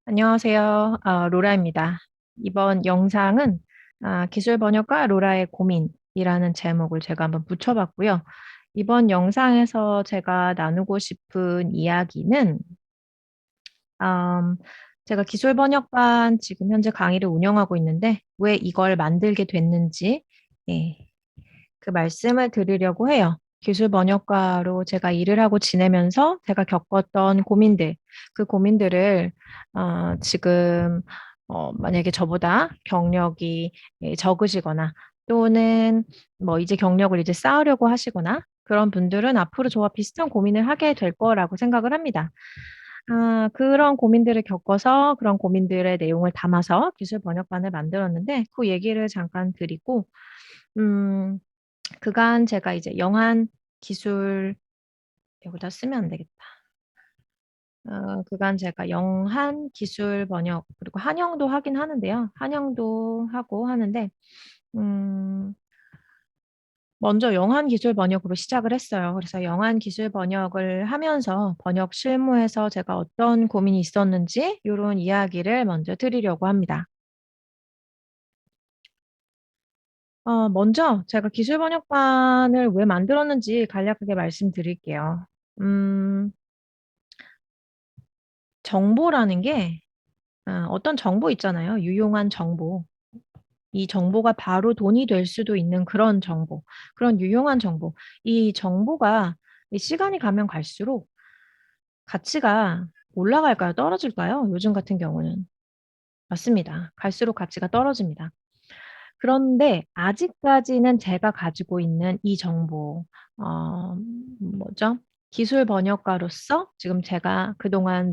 안녕하세요. 로라입니다. 이번 영상은 기술 번역가 로라의 고민이라는 제목을 제가 한번 붙여봤고요. 이번 영상에서 제가 나누고 싶은 이야기는 음, 제가 기술 번역반 지금 현재 강의를 운영하고 있는데 왜 이걸 만들게 됐는지 예, 그 말씀을 드리려고 해요. 기술 번역가로 제가 일을 하고 지내면서 제가 겪었던 고민들, 그 고민들을 지금 만약에 저보다 경력이 적으시거나 또는 뭐 이제 경력을 이제 쌓으려고 하시거나 그런 분들은 앞으로 저와 비슷한 고민을 하게 될 거라고 생각을 합니다. 그런 고민들을 겪어서 그런 고민들의 내용을 담아서 기술 번역반을 만들었는데 그 얘기를 잠깐 드리고 음, 그간 제가 이제 영한 기술 여기다 쓰면 안 되겠다. 그간 제가 영한 기술 번역 그리고 한영도 하긴 하는데요. 한영도 하고 하는데 음, 먼저 영한 기술 번역으로 시작을 했어요. 그래서 영한 기술 번역을 하면서 번역 실무에서 제가 어떤 고민이 있었는지 이런 이야기를 먼저 드리려고 합니다. 먼저 제가 기술 번역반을 왜 만들었는지 간략하게 말씀드릴게요. 음, 정보라는 게 어떤 정보 있잖아요. 유용한 정보. 이 정보가 바로 돈이 될 수도 있는 그런 정보, 그런 유용한 정보. 이 정보가 이 시간이 가면 갈수록 가치가 올라갈까요? 떨어질까요? 요즘 같은 경우는. 맞습니다. 갈수록 가치가 떨어집니다. 그런데 아직까지는 제가 가지고 있는 이 정보, 뭐죠? 기술 번역가로서 지금 제가 그동안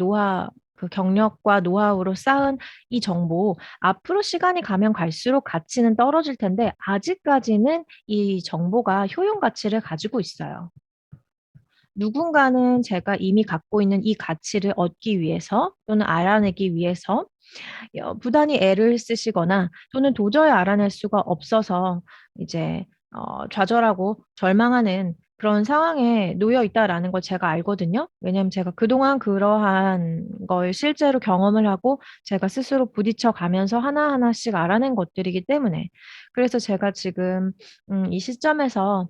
그 경력과 노하우로 쌓은 이 정보, 앞으로 시간이 가면 갈수록 가치는 떨어질 텐데, 아직까지는 이 정보가 효용 가치를 가지고 있어요. 누군가는 제가 이미 갖고 있는 이 가치를 얻기 위해서 또는 알아내기 위해서 부단히 애를 쓰시거나 또는 도저히 알아낼 수가 없어서 이제 좌절하고 절망하는 그런 상황에 놓여 있다라는 걸 제가 알거든요. 왜냐하면 제가 그동안 그러한 걸 실제로 경험을 하고 제가 스스로 부딪혀 가면서 하나하나씩 알아낸 것들이기 때문에. 그래서 제가 지금 이 시점에서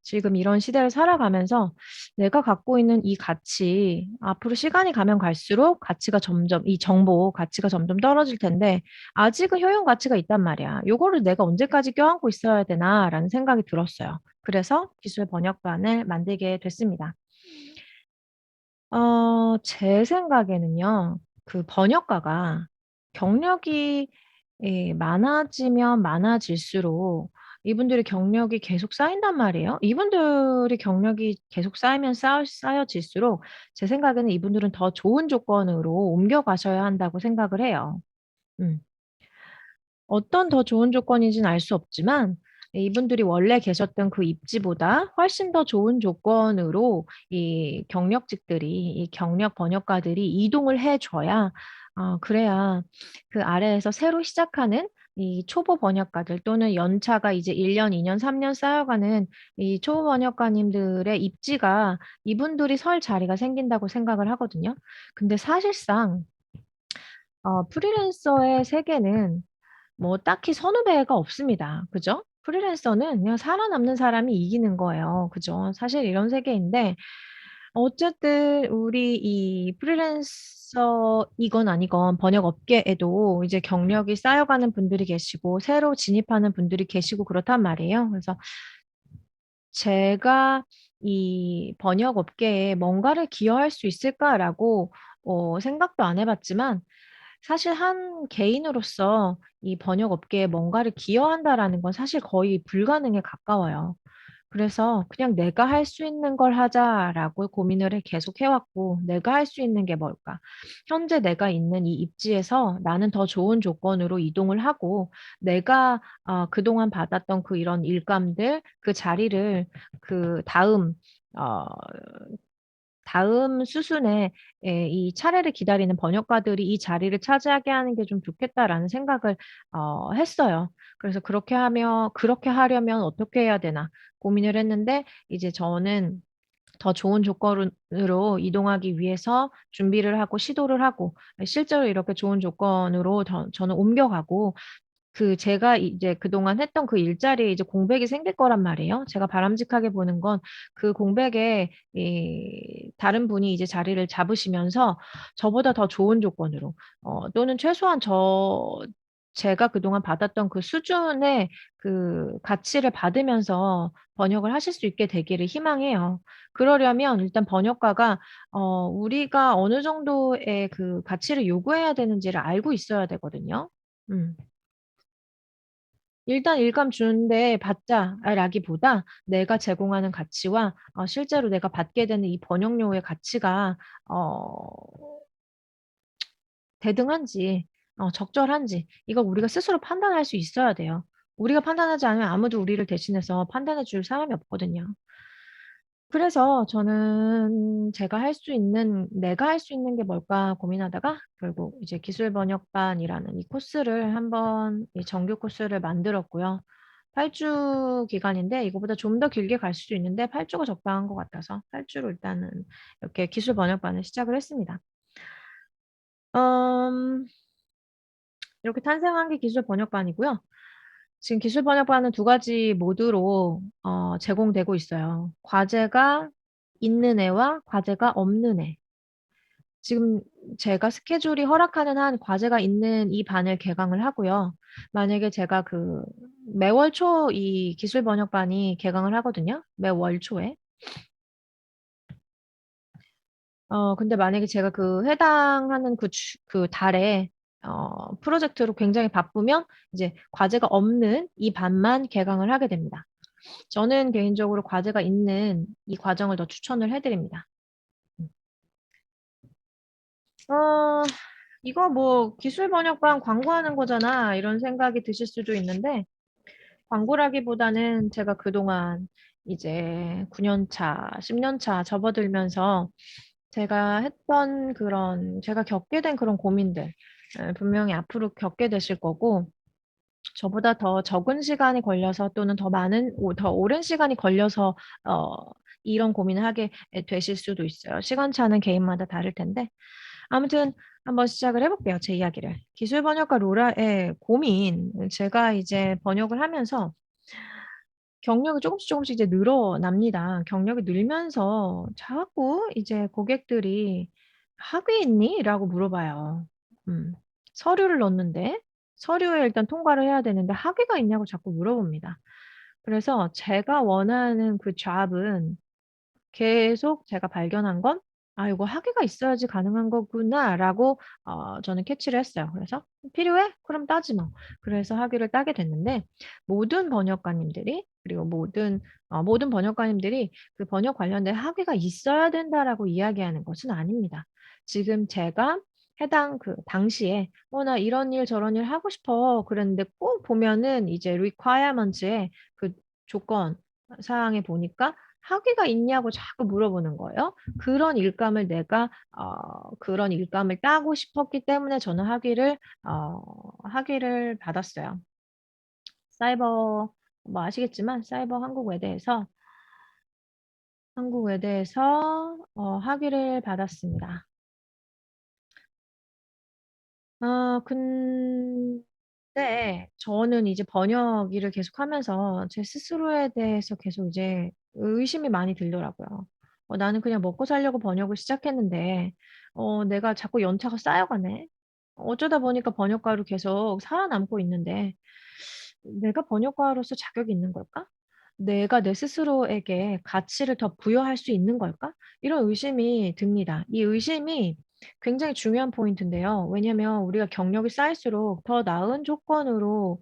지금 이런 시대를 살아가면서 내가 갖고 있는 이 가치, 앞으로 시간이 가면 갈수록 가치가 점점, 이 정보 가치가 점점 떨어질 텐데, 아직은 효용 가치가 있단 말이야. 요거를 내가 언제까지 껴안고 있어야 되나라는 생각이 들었어요. 그래서 기술 번역반을 만들게 됐습니다. 제 생각에는요, 그 번역가가 경력이 많아지면 많아질수록 이분들의 경력이 계속 쌓인단 말이에요. 이분들이 경력이 계속 쌓이면 쌓여질수록 제 생각에는 이분들은 더 좋은 조건으로 옮겨가셔야 한다고 생각을 해요. 음. 어떤 더 좋은 조건인지는 알 수 없지만 이분들이 원래 계셨던 그 입지보다 훨씬 더 좋은 조건으로 이 경력직들이 이 경력 번역가들이 이동을 해 줘야 그래야 그 아래에서 새로 시작하는 이 초보 번역가들 또는 연차가 이제 1년, 2년, 3년 쌓여가는 이 초보 번역가님들의 입지가 이분들이 설 자리가 생긴다고 생각을 하거든요. 근데 사실상 프리랜서의 세계는 뭐 딱히 선후배가 없습니다. 그죠? 프리랜서는 그냥 살아남는 사람이 이기는 거예요. 그죠? 사실 이런 세계인데, 어쨌든 우리 이 프리랜서이건 아니건 번역 업계에도 이제 경력이 쌓여가는 분들이 계시고, 새로 진입하는 분들이 계시고 그렇단 말이에요. 그래서 제가 이 번역 업계에 뭔가를 기여할 수 있을까라고 생각도 안 해봤지만, 사실 한 개인으로서 이 번역 업계에 뭔가를 기여한다라는 건 사실 거의 불가능에 가까워요. 그래서 그냥 내가 할 수 있는 걸 하자라고 고민을 계속 해왔고, 내가 할 수 있는 게 뭘까? 현재 내가 있는 이 입지에서 나는 더 좋은 조건으로 이동을 하고, 내가 그동안 받았던 그 이런 일감들, 그 자리를 그 어, 다음 수순에 이 차례를 기다리는 번역가들이 이 자리를 차지하게 하는 게 좀 좋겠다라는 생각을 했어요. 그래서 그렇게 하려면 어떻게 해야 되나 고민을 했는데 이제 저는 더 좋은 조건으로 이동하기 위해서 준비를 하고 시도를 하고 실제로 이렇게 좋은 조건으로 저는 옮겨가고 제가 이제 그동안 했던 그 일자리에 이제 공백이 생길 거란 말이에요. 제가 바람직하게 보는 건 그 공백에 다른 분이 이제 자리를 잡으시면서 저보다 더 좋은 조건으로 또는 최소한 제가 그동안 받았던 그 수준의 그 가치를 받으면서 번역을 하실 수 있게 되기를 희망해요. 그러려면 일단 번역가가 우리가 어느 정도의 그 가치를 요구해야 되는지를 알고 있어야 되거든요. 음. 일단 일감 주는데 받자라기보다 내가 제공하는 가치와 실제로 내가 받게 되는 이 번역료의 가치가 어 대등한지 적절한지 이걸 우리가 스스로 판단할 수 있어야 돼요. 우리가 판단하지 않으면 아무도 우리를 대신해서 판단해 줄 사람이 없거든요. 그래서 저는 내가 할 수 있는 게 뭘까 고민하다가 결국 이제 기술번역반이라는 이 코스를 한번 이 정규 코스를 만들었고요. 8주 기간인데 이거보다 좀 더 길게 갈 수도 있는데 8주가 적당한 것 같아서 8주로 일단은 이렇게 기술번역반을 시작을 했습니다. 음, 이렇게 탄생한 게 기술번역반이고요. 지금 기술번역반은 두 가지 모드로 제공되고 있어요. 과제가 있는 애와 과제가 없는 애. 지금 제가 스케줄이 허락하는 한 과제가 있는 이 반을 개강을 하고요. 만약에 제가 매월 초 이 기술 번역반이 개강을 하거든요. 매월 초에. 근데 만약에 제가 해당하는 그 달에 프로젝트로 굉장히 바쁘면 이제 과제가 없는 이 반만 개강을 하게 됩니다. 저는 개인적으로 과제가 있는 이 과정을 더 추천을 해드립니다. 어, 이거 뭐 기술 번역반 광고하는 거잖아. 이런 생각이 드실 수도 있는데, 광고라기보다는 제가 그동안 이제 9년 차, 10년 차 접어들면서 제가 겪게 된 그런 고민들, 분명히 앞으로 겪게 되실 거고, 저보다 더 적은 시간이 걸려서 또는 더 오랜 시간이 걸려서, 어, 이런 고민을 하게 되실 수도 있어요. 시간차는 개인마다 다를 텐데. 아무튼 한번 시작을 해볼게요. 제 이야기를. 기술 번역가 로라의 고민. 제가 이제 번역을 하면서 경력이 조금씩 이제 늘어납니다. 경력이 늘면서 자꾸 이제 고객들이 학위 있니? 라고 물어봐요. 음, 서류를 넣는데 서류에 일단 통과를 해야 되는데 학위가 있냐고 자꾸 물어봅니다. 그래서 제가 원하는 그 잡은 계속 제가 발견한 건, 아, 이거 학위가 있어야지 가능한 거구나라고 저는 캐치를 했어요. 그래서 필요해? 그럼 따지 뭐. 그래서 학위를 따게 됐는데 모든 번역가님들이 그리고 모든 번역가님들이 그 번역 관련된 학위가 있어야 된다라고 이야기하는 것은 아닙니다. 지금 제가 해당 그 당시에 나 이런 일 저런 일 하고 싶어 그랬는데 꼭 보면은 이제 requirements에 그 조건 사항에 보니까 학위가 있냐고 자꾸 물어보는 거예요. 그런 일감을 따고 싶었기 때문에 저는 학위를 받았어요. 사이버, 뭐 아시겠지만, 사이버 한국외대에서 학위를 받았습니다. 근데 저는 이제 번역 일을 계속 하면서 제 스스로에 대해서 계속 이제 의심이 많이 들더라고요. 나는 그냥 먹고 살려고 번역을 시작했는데, 내가 자꾸 연차가 쌓여가네. 어쩌다 보니까 번역가로 계속 살아남고 있는데, 내가 번역가로서 자격이 있는 걸까? 내가 내 스스로에게 가치를 더 부여할 수 있는 걸까? 이런 의심이 듭니다. 이 의심이 굉장히 중요한 포인트인데요. 왜냐하면 우리가 경력이 쌓일수록 더 나은 조건으로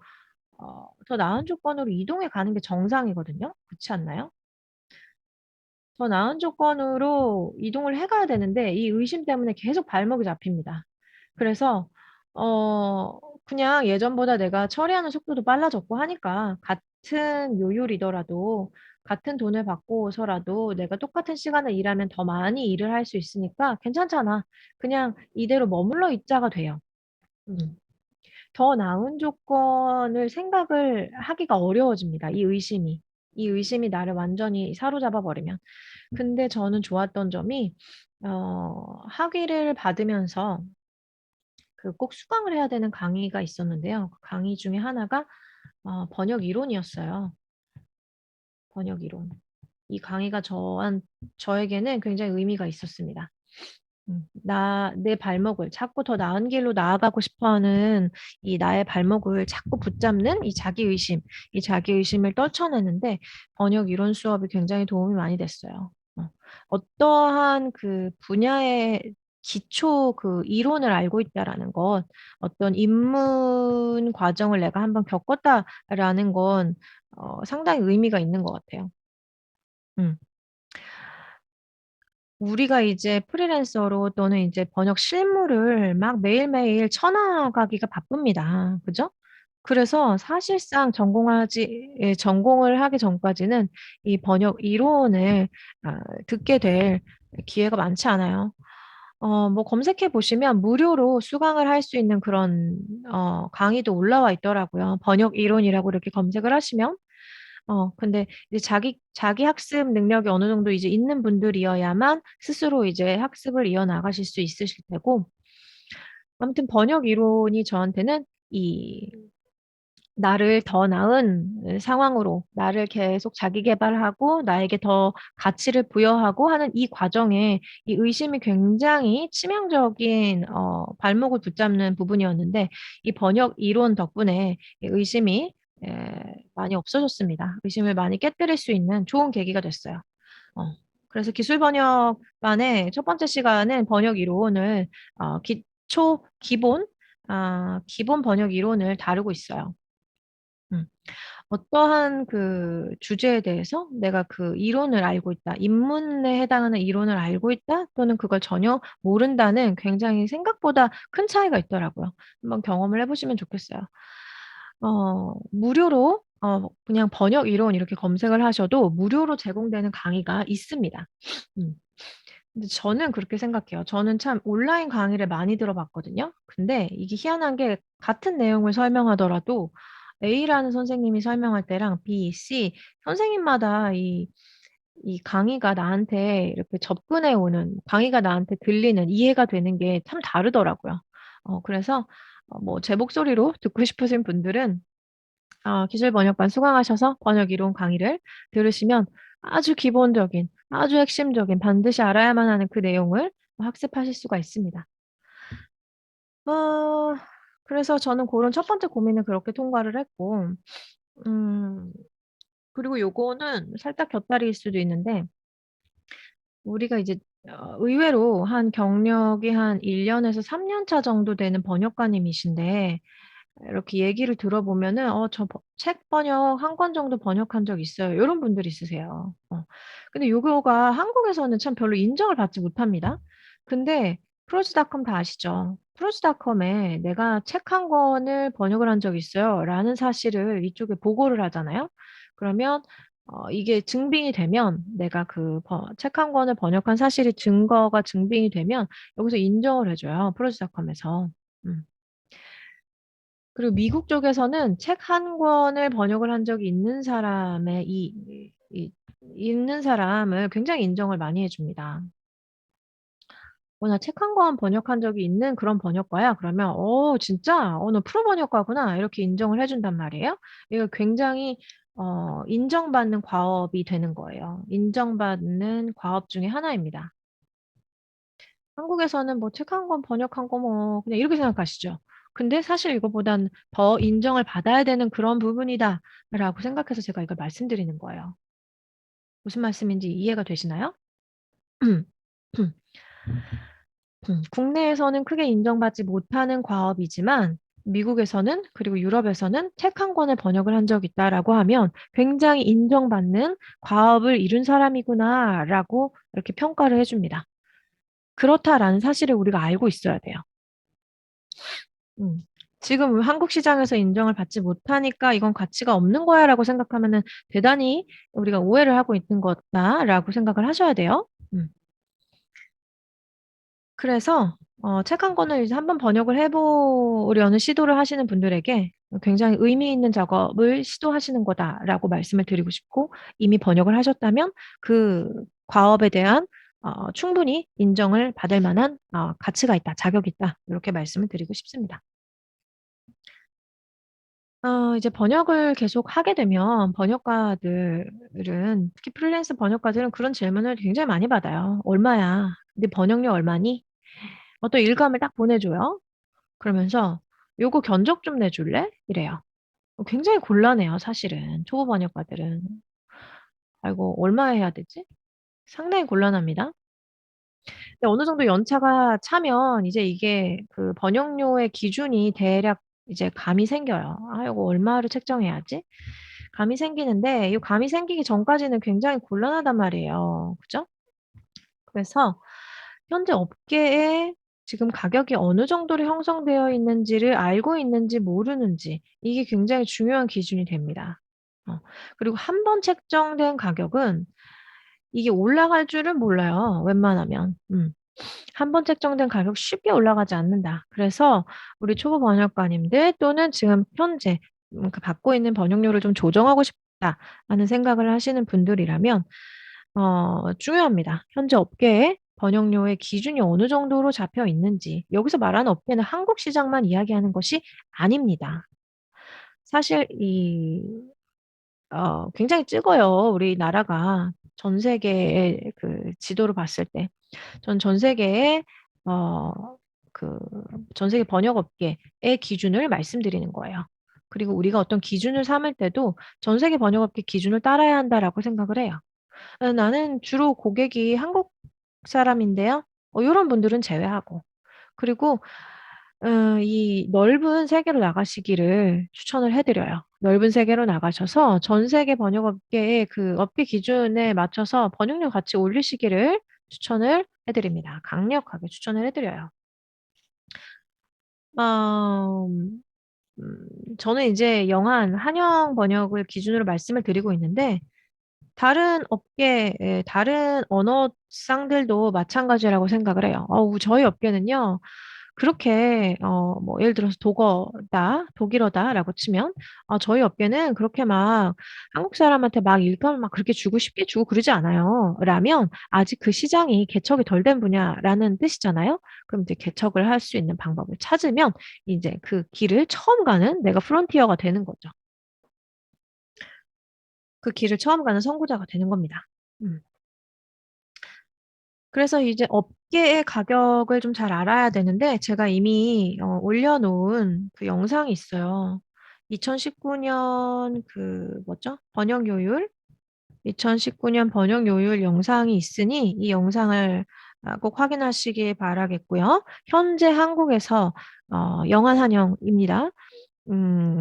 이동해 가는 게 정상이거든요. 그렇지 않나요? 더 나은 조건으로 이동을 해가야 되는데 이 의심 때문에 계속 발목이 잡힙니다. 그래서 그냥 예전보다 내가 처리하는 속도도 빨라졌고 하니까 같은 요율이더라도 같은 돈을 받고서라도 내가 똑같은 시간을 일하면 더 많이 일을 할 수 있으니까 괜찮잖아. 그냥 이대로 머물러 있자가 돼요. 음. 더 나은 조건을 생각을 하기가 어려워집니다. 이 의심이. 이 의심이 나를 완전히 사로잡아 버리면. 근데 저는 좋았던 점이 학위를 받으면서 그 꼭 수강을 해야 되는 강의가 있었는데요. 그 강의 중에 하나가 번역 이론이었어요. 번역 이론. 이 강의가 저에게는 굉장히 의미가 있었습니다. 내 발목을 자꾸 더 나은 길로 나아가고 싶어 하는 이 나의 발목을 자꾸 붙잡는 이 자기의심을 떨쳐내는데 번역 이론 수업이 굉장히 도움이 많이 됐어요. 어떠한 그 분야의 기초 그 이론을 알고 있다라는 것, 어떤 입문 과정을 내가 한번 겪었다라는 건 상당히 의미가 있는 것 같아요. 음. 우리가 이제 프리랜서로 또는 이제 번역 실무를 막 매일매일 쳐나가기가 바쁩니다. 그죠? 그래서 사실상 전공을 하기 전까지는 이 번역 이론을 듣게 될 기회가 많지 않아요. 뭐 검색해 보시면 무료로 수강을 할 수 있는 그런 강의도 올라와 있더라고요. 번역 이론이라고 이렇게 검색을 하시면. 근데 이제 자기 학습 능력이 어느 정도 이제 있는 분들이어야만 스스로 이제 학습을 이어나가실 수 있으실 테고, 아무튼 번역 이론이 저한테는 이 나를 더 나은 상황으로, 나를 계속 자기 계발하고, 나에게 더 가치를 부여하고 하는 이 과정에 이 의심이 굉장히 치명적인, 발목을 붙잡는 부분이었는데, 이 번역 이론 덕분에 이 의심이 많이 없어졌습니다. 의심을 많이 깨뜨릴 수 있는 좋은 계기가 됐어요. 어, 그래서 기술 번역반의 첫 번째 시간은 번역 이론을, 기본 번역 이론을 다루고 있어요. 음. 어떠한 그 주제에 대해서 내가 그 이론을 알고 있다, 입문에 해당하는 이론을 알고 있다, 또는 그걸 전혀 모른다는 굉장히 생각보다 큰 차이가 있더라고요. 한번 경험을 해보시면 좋겠어요. 무료로, 그냥 번역 이론 이렇게 검색을 하셔도 무료로 제공되는 강의가 있습니다. 음. 근데 저는 그렇게 생각해요. 저는 참 온라인 강의를 많이 들어봤거든요. 근데 이게 희한한 게 같은 내용을 설명하더라도 A라는 선생님이 설명할 때랑 B, C 선생님마다 이 강의가 나한테 이렇게 접근해 오는, 강의가 나한테 들리는, 이해가 되는 게 참 다르더라고요. 그래서 뭐 제 목소리로 듣고 싶으신 분들은 기술 번역반 수강하셔서 번역 이론 강의를 들으시면 아주 기본적인, 아주 핵심적인, 반드시 알아야만 하는 그 내용을 학습하실 수가 있습니다. 어, 그래서 저는 그런 첫 번째 고민을 그렇게 통과를 했고, 음, 그리고 요거는 살짝 곁다리일 수도 있는데, 우리가 이제 의외로 한 경력이 한 1년에서 3년 차 정도 되는 번역가님이신데, 이렇게 얘기를 들어보면은, 저 책 번역 한 권 정도 번역한 적 있어요. 이런 분들이 있으세요. 근데 요거가 한국에서는 참 별로 인정을 받지 못합니다. 근데 프로즈닷컴 다 아시죠? 프로즈닷컴에 내가 책 한 권을 번역을 한 적 있어요. 라는 사실을 이쪽에 보고를 하잖아요. 그러면 이게 증빙이 되면 내가 그 책 한 권을 번역한 사실이 증거가 증빙이 되면 여기서 인정을 해줘요. 프로즈닷컴에서. 음. 그리고 미국 쪽에서는 책 한 권을 번역을 한 적이 있는 있는 사람을 굉장히 인정을 많이 해줍니다. 나 책 한 권 번역한 적이 있는 그런 번역가야. 그러면, 진짜? 너 프로 번역가구나. 이렇게 인정을 해준단 말이에요. 이거 굉장히, 인정받는 과업이 되는 거예요. 인정받는 과업 중에 하나입니다. 한국에서는 뭐 책 한 권 번역한 거 뭐 그냥 이렇게 생각하시죠. 근데 사실 이거보단 더 인정을 받아야 되는 그런 부분이다라고 생각해서 제가 이걸 말씀드리는 거예요. 무슨 말씀인지 이해가 되시나요? 국내에서는 크게 인정받지 못하는 과업이지만 미국에서는 그리고 유럽에서는 책 한 권을 번역을 한 적 있다라고 하면 굉장히 인정받는 과업을 이룬 사람이구나라고 이렇게 평가를 해줍니다. 그렇다라는 사실을 우리가 알고 있어야 돼요. 음. 지금 한국 시장에서 인정을 받지 못하니까 이건 가치가 없는 거야라고 생각하면은 대단히 우리가 오해를 하고 있는 거다라고 생각을 하셔야 돼요. 음. 그래서 책 한 권을 이제 한번 번역을 해 보려는 시도를 하시는 분들에게 굉장히 의미 있는 작업을 시도하시는 거다라고 말씀을 드리고 싶고, 이미 번역을 하셨다면 그 과업에 대한 충분히 인정을 받을 만한 가치가 있다, 자격이 있다, 이렇게 말씀을 드리고 싶습니다. 이제 번역을 계속 하게 되면 번역가들은, 특히 프리랜서 번역가들은 그런 질문을 굉장히 많이 받아요. "얼마야? 네 번역료 얼마니?" 또 일감을 딱 보내줘요. 그러면서 "요거 견적 좀 내줄래?" 이래요. 굉장히 곤란해요, 사실은 초보 번역가들은. 아이고, 얼마에 해야 되지? 상당히 곤란합니다. 근데 어느 정도 연차가 차면 이제 이게 그 번역료의 기준이 대략 이제 감이 생겨요. '아, 요거 얼마를 책정해야지?' 감이 생기는데, 이 감이 생기기 전까지는 굉장히 곤란하단 말이에요. 그죠? 그래서 현재 업계에 지금 가격이 어느 정도로 형성되어 있는지를 알고 있는지 모르는지, 이게 굉장히 중요한 기준이 됩니다. 그리고 한 번 책정된 가격은 이게 올라갈 줄은 몰라요, 웬만하면. 한 번 책정된 가격 쉽게 올라가지 않는다. 그래서 우리 초보 번역가님들, 또는 지금 현재 그 받고 있는 번역료를 좀 조정하고 싶다라는 생각을 하시는 분들이라면 중요합니다. 현재 업계에 번역료의 기준이 어느 정도로 잡혀 있는지. 여기서 말하는 업계는 한국 시장만 이야기하는 것이 아닙니다. 사실 굉장히 작아요, 우리나라가. 전 세계의 그 지도로 봤을 때. 전 세계의 어 그 전 세계 번역 업계의 기준을 말씀드리는 거예요. 그리고 우리가 어떤 기준을 삼을 때도 '전 세계 번역 업계 기준을 따라야 한다.'라고 생각을 해요. '나는 주로 고객이 한국 사람인데요.' 요런 분들은 제외하고. 그리고 이 넓은 세계로 나가시기를 추천을 해 드려요. 넓은 세계로 나가셔서 전 세계 번역 업계의 그 업계 기준에 맞춰서 번역료 같이 올리시기를 추천을 해 드립니다. 강력하게 추천을 해 드려요. 어 저는 이제 영한, 한영 번역을 기준으로 말씀을 드리고 있는데, 다른 업계의 다른 언어상들도 마찬가지라고 생각을 해요. 저희 업계는요, 그렇게 뭐 예를 들어서 독어다, 독일어다라고 치면 저희 업계는 그렇게 막 한국 사람한테 막 일감을 막 그렇게 주고 쉽게 주고 그러지 않아요. 라면 아직 그 시장이 개척이 덜 된 분야라는 뜻이잖아요. 그럼 이제 개척을 할 수 있는 방법을 찾으면 이제 그 길을 처음 가는, 내가 프론티어가 되는 거죠. 그 길을 처음 가는 선구자가 되는 겁니다. 음. 그래서 이제 업계의 가격을 좀 잘 알아야 되는데, 제가 이미 올려 놓은 그 영상이 있어요. 2019년 그 뭐죠? 번역 요율? 2019년 번역 요율 영상이 있으니 이 영상을 꼭 확인하시길 바라겠고요. 현재 한국에서 영한 한영입니다.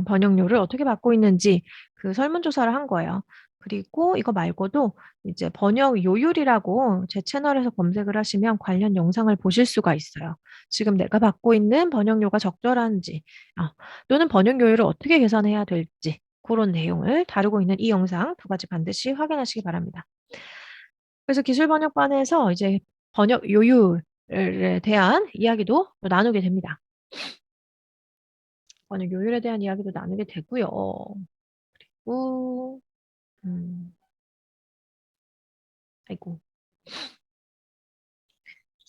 번역료를 어떻게 받고 있는지 그 설문조사를 한 거예요. 그리고 이거 말고도 이제 번역 요율이라고 제 채널에서 검색을 하시면 관련 영상을 보실 수가 있어요. 지금 내가 받고 있는 번역료가 적절한지, 또는 번역 요율을 어떻게 계산해야 될지, 그런 내용을 다루고 있는 이 영상 두 가지 반드시 확인하시기 바랍니다. 그래서 기술 번역반에서 이제 번역 요율에 대한 이야기도 또 나누게 됩니다. 번역 요율에 대한 이야기도 나누게 되고요. 우 아이고.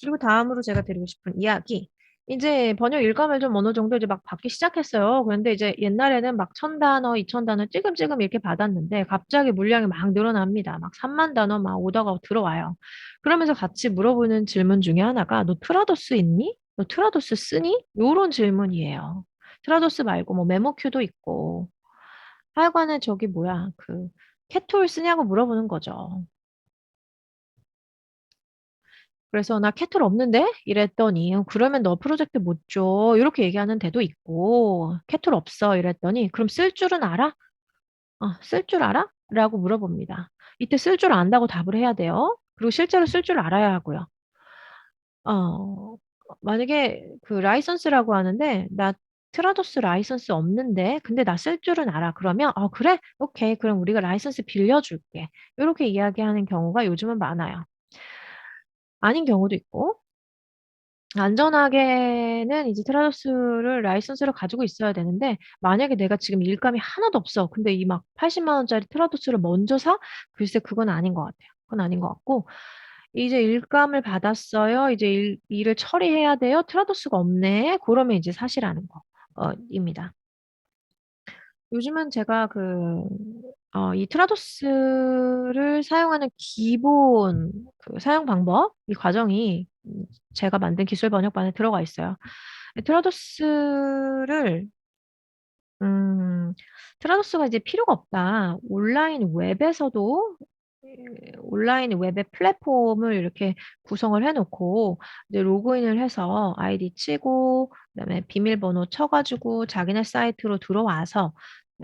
그리고 다음으로 제가 드리고 싶은 이야기. 이제 번역 일감을 좀 어느 정도 이제 막 받기 시작했어요. 그런데 이제 옛날에는 막 1,000단어, 2,000단어 찌금찌금 이렇게 받았는데, 갑자기 물량이 막 늘어납니다. 막 30,000단어 막 오더가 들어와요. 그러면서 같이 물어보는 질문 중에 하나가 "너 트라더스 있니? 너 트라더스 쓰니?" 요런 질문이에요. 트라더스 말고 뭐 메모큐도 있고, 하여간에 저기 뭐야, 그 캣툴 쓰냐고 물어보는 거죠. 그래서 "나 캐틀 없는데?" 이랬더니 "그러면 너 프로젝트 못 줘." 요렇게 얘기하는 데도 있고, "캐틀 없어." 이랬더니 "그럼 쓸 줄은 알아?" "쓸 줄 알아?" 라고 물어봅니다. 이때 쓸 줄 안다고 답을 해야 돼요. 그리고 실제로 쓸 줄 알아야 하고요. 어 만약에 그 라이선스라고 하는데 "나 트라더스 라이선스 없는데 근데 나 쓸 줄은 알아." 그러면 "어 그래? 오케이. 그럼 우리가 라이선스 빌려줄게." 요렇게 이야기하는 경우가 요즘은 많아요. 아닌 경우도 있고. 안전하게는 이제 트라더스를 라이선스를 가지고 있어야 되는데 만약에 내가 지금 일감이 하나도 없어. 근데 이 막 80만 원짜리 트라더스를 먼저 사? 글쎄 그건 아닌 것 같아요. 그건 아닌 것 같고 이제 일감을 받았어요. 이제 일을 처리해야 돼요. 트라더스가 없네. 그러면 이제 사시라는 거 입니다. 요즘은 제가 이 트라도스를 사용하는 기본 사용 방법, 이 과정이 제가 만든 기술 번역반에 들어가 있어요. 트라도스를, 음, 트라도스가 이제 필요가 없다. 온라인 웹의 플랫폼을 이렇게 구성을 해놓고, 이제 로그인을 해서 아이디 치고, 그다음에 비밀번호 쳐가지고 자기네 사이트로 들어와서,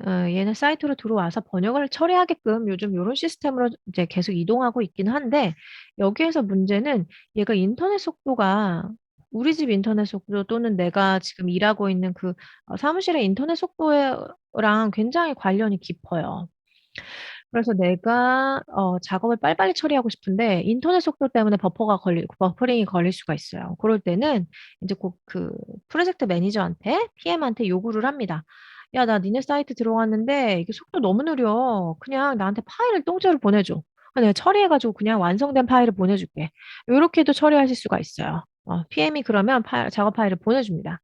얘네 사이트로 들어와서 번역을 처리하게끔 요즘 이런 시스템으로 이제 계속 이동하고 있긴 한데, 여기에서 문제는 얘가 인터넷 속도가 우리 집 인터넷 속도 또는 내가 지금 일하고 있는 사무실의 인터넷 속도랑 굉장히 관련이 깊어요. 그래서 내가 작업을 빨리빨리 처리하고 싶은데 인터넷 속도 때문에 버퍼링이 걸릴 수가 있어요. 그럴 때는 이제 꼭 프로젝트 매니저한테, PM한테 요구를 합니다. 야, 나 니네 사이트 들어갔는데 이게 속도 너무 느려. 그냥 나한테 파일을 통째로 보내줘. 내가 처리해가지고 그냥 완성된 파일을 보내줄게. 이렇게도 처리하실 수가 있어요. PM이 그러면 작업 파일을 보내줍니다.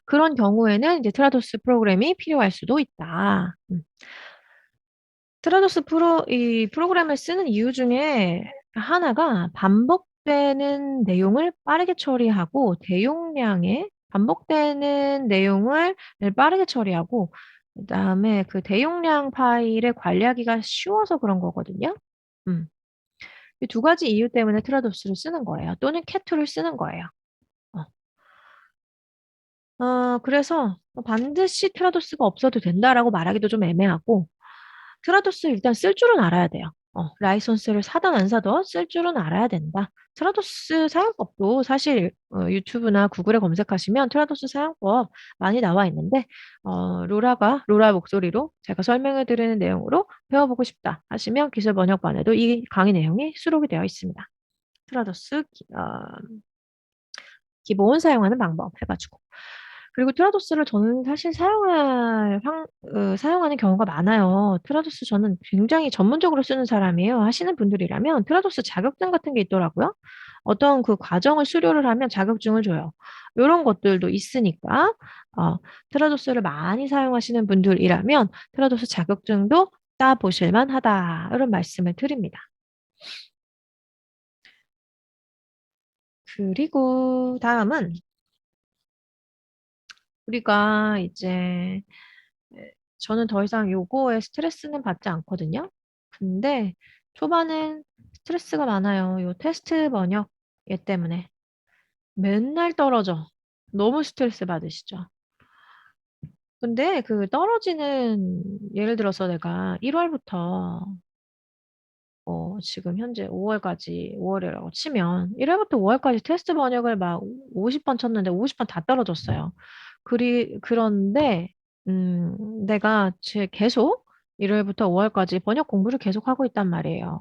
그런 경우에는 이제 트라도스 프로그램이 필요할 수도 있다. 이 프로그램을 쓰는 이유 중에 하나가 반복되는 내용을 빠르게 처리하고 반복되는 내용을 빠르게 처리하고 그다음에 그 대용량 파일을 관리하기가 쉬워서 그런 거거든요. 음. 이 두 가지 이유 때문에 트라도스를 쓰는 거예요. 또는 캐투를 쓰는 거예요. 어. 그래서 반드시 트라도스가 없어도 된다라고 말하기도 좀 애매하고 트라도스 일단 쓸 줄은 알아야 돼요. 라이선스를 사든 안 사든 쓸 줄은 알아야 된다. 트라도스 사용법도 사실 유튜브나 구글에 검색하시면 트라도스 사용법 많이 나와 있는데 로라 목소리로 제가 설명해 드리는 내용으로 배워보고 싶다 하시면 기술 번역반에도 이 강의 내용이 수록이 되어 있습니다. 트라도스 기본 사용하는 방법 해가지고. 그리고 트라도스를 저는 사실 사용하는 경우가 많아요. 트라도스 저는 굉장히 전문적으로 쓰는 사람이에요. 하시는 분들이라면 트라도스 자격증 같은 게 있더라고요. 어떤 그 과정을 수료를 하면 자격증을 줘요. 이런 것들도 있으니까, 트라도스를 많이 사용하시는 분들이라면 트라도스 자격증도 따보실 만하다. 이런 말씀을 드립니다. 그리고 다음은 우리가 이제 저는 더 이상 요거에 스트레스는 받지 않거든요. 근데 초반엔 스트레스가 많아요. 요 테스트 번역 얘 때문에. 맨날 떨어져. 너무 스트레스 받으시죠? 근데 예를 들어서 내가 1월부터 지금 현재 5월까지, 5월이라고 치면 1월부터 5월까지 테스트 번역을 막 50번 쳤는데 50번 다 떨어졌어요. 그런데 내가 계속 1월부터 5월까지 번역 공부를 계속하고 있단 말이에요.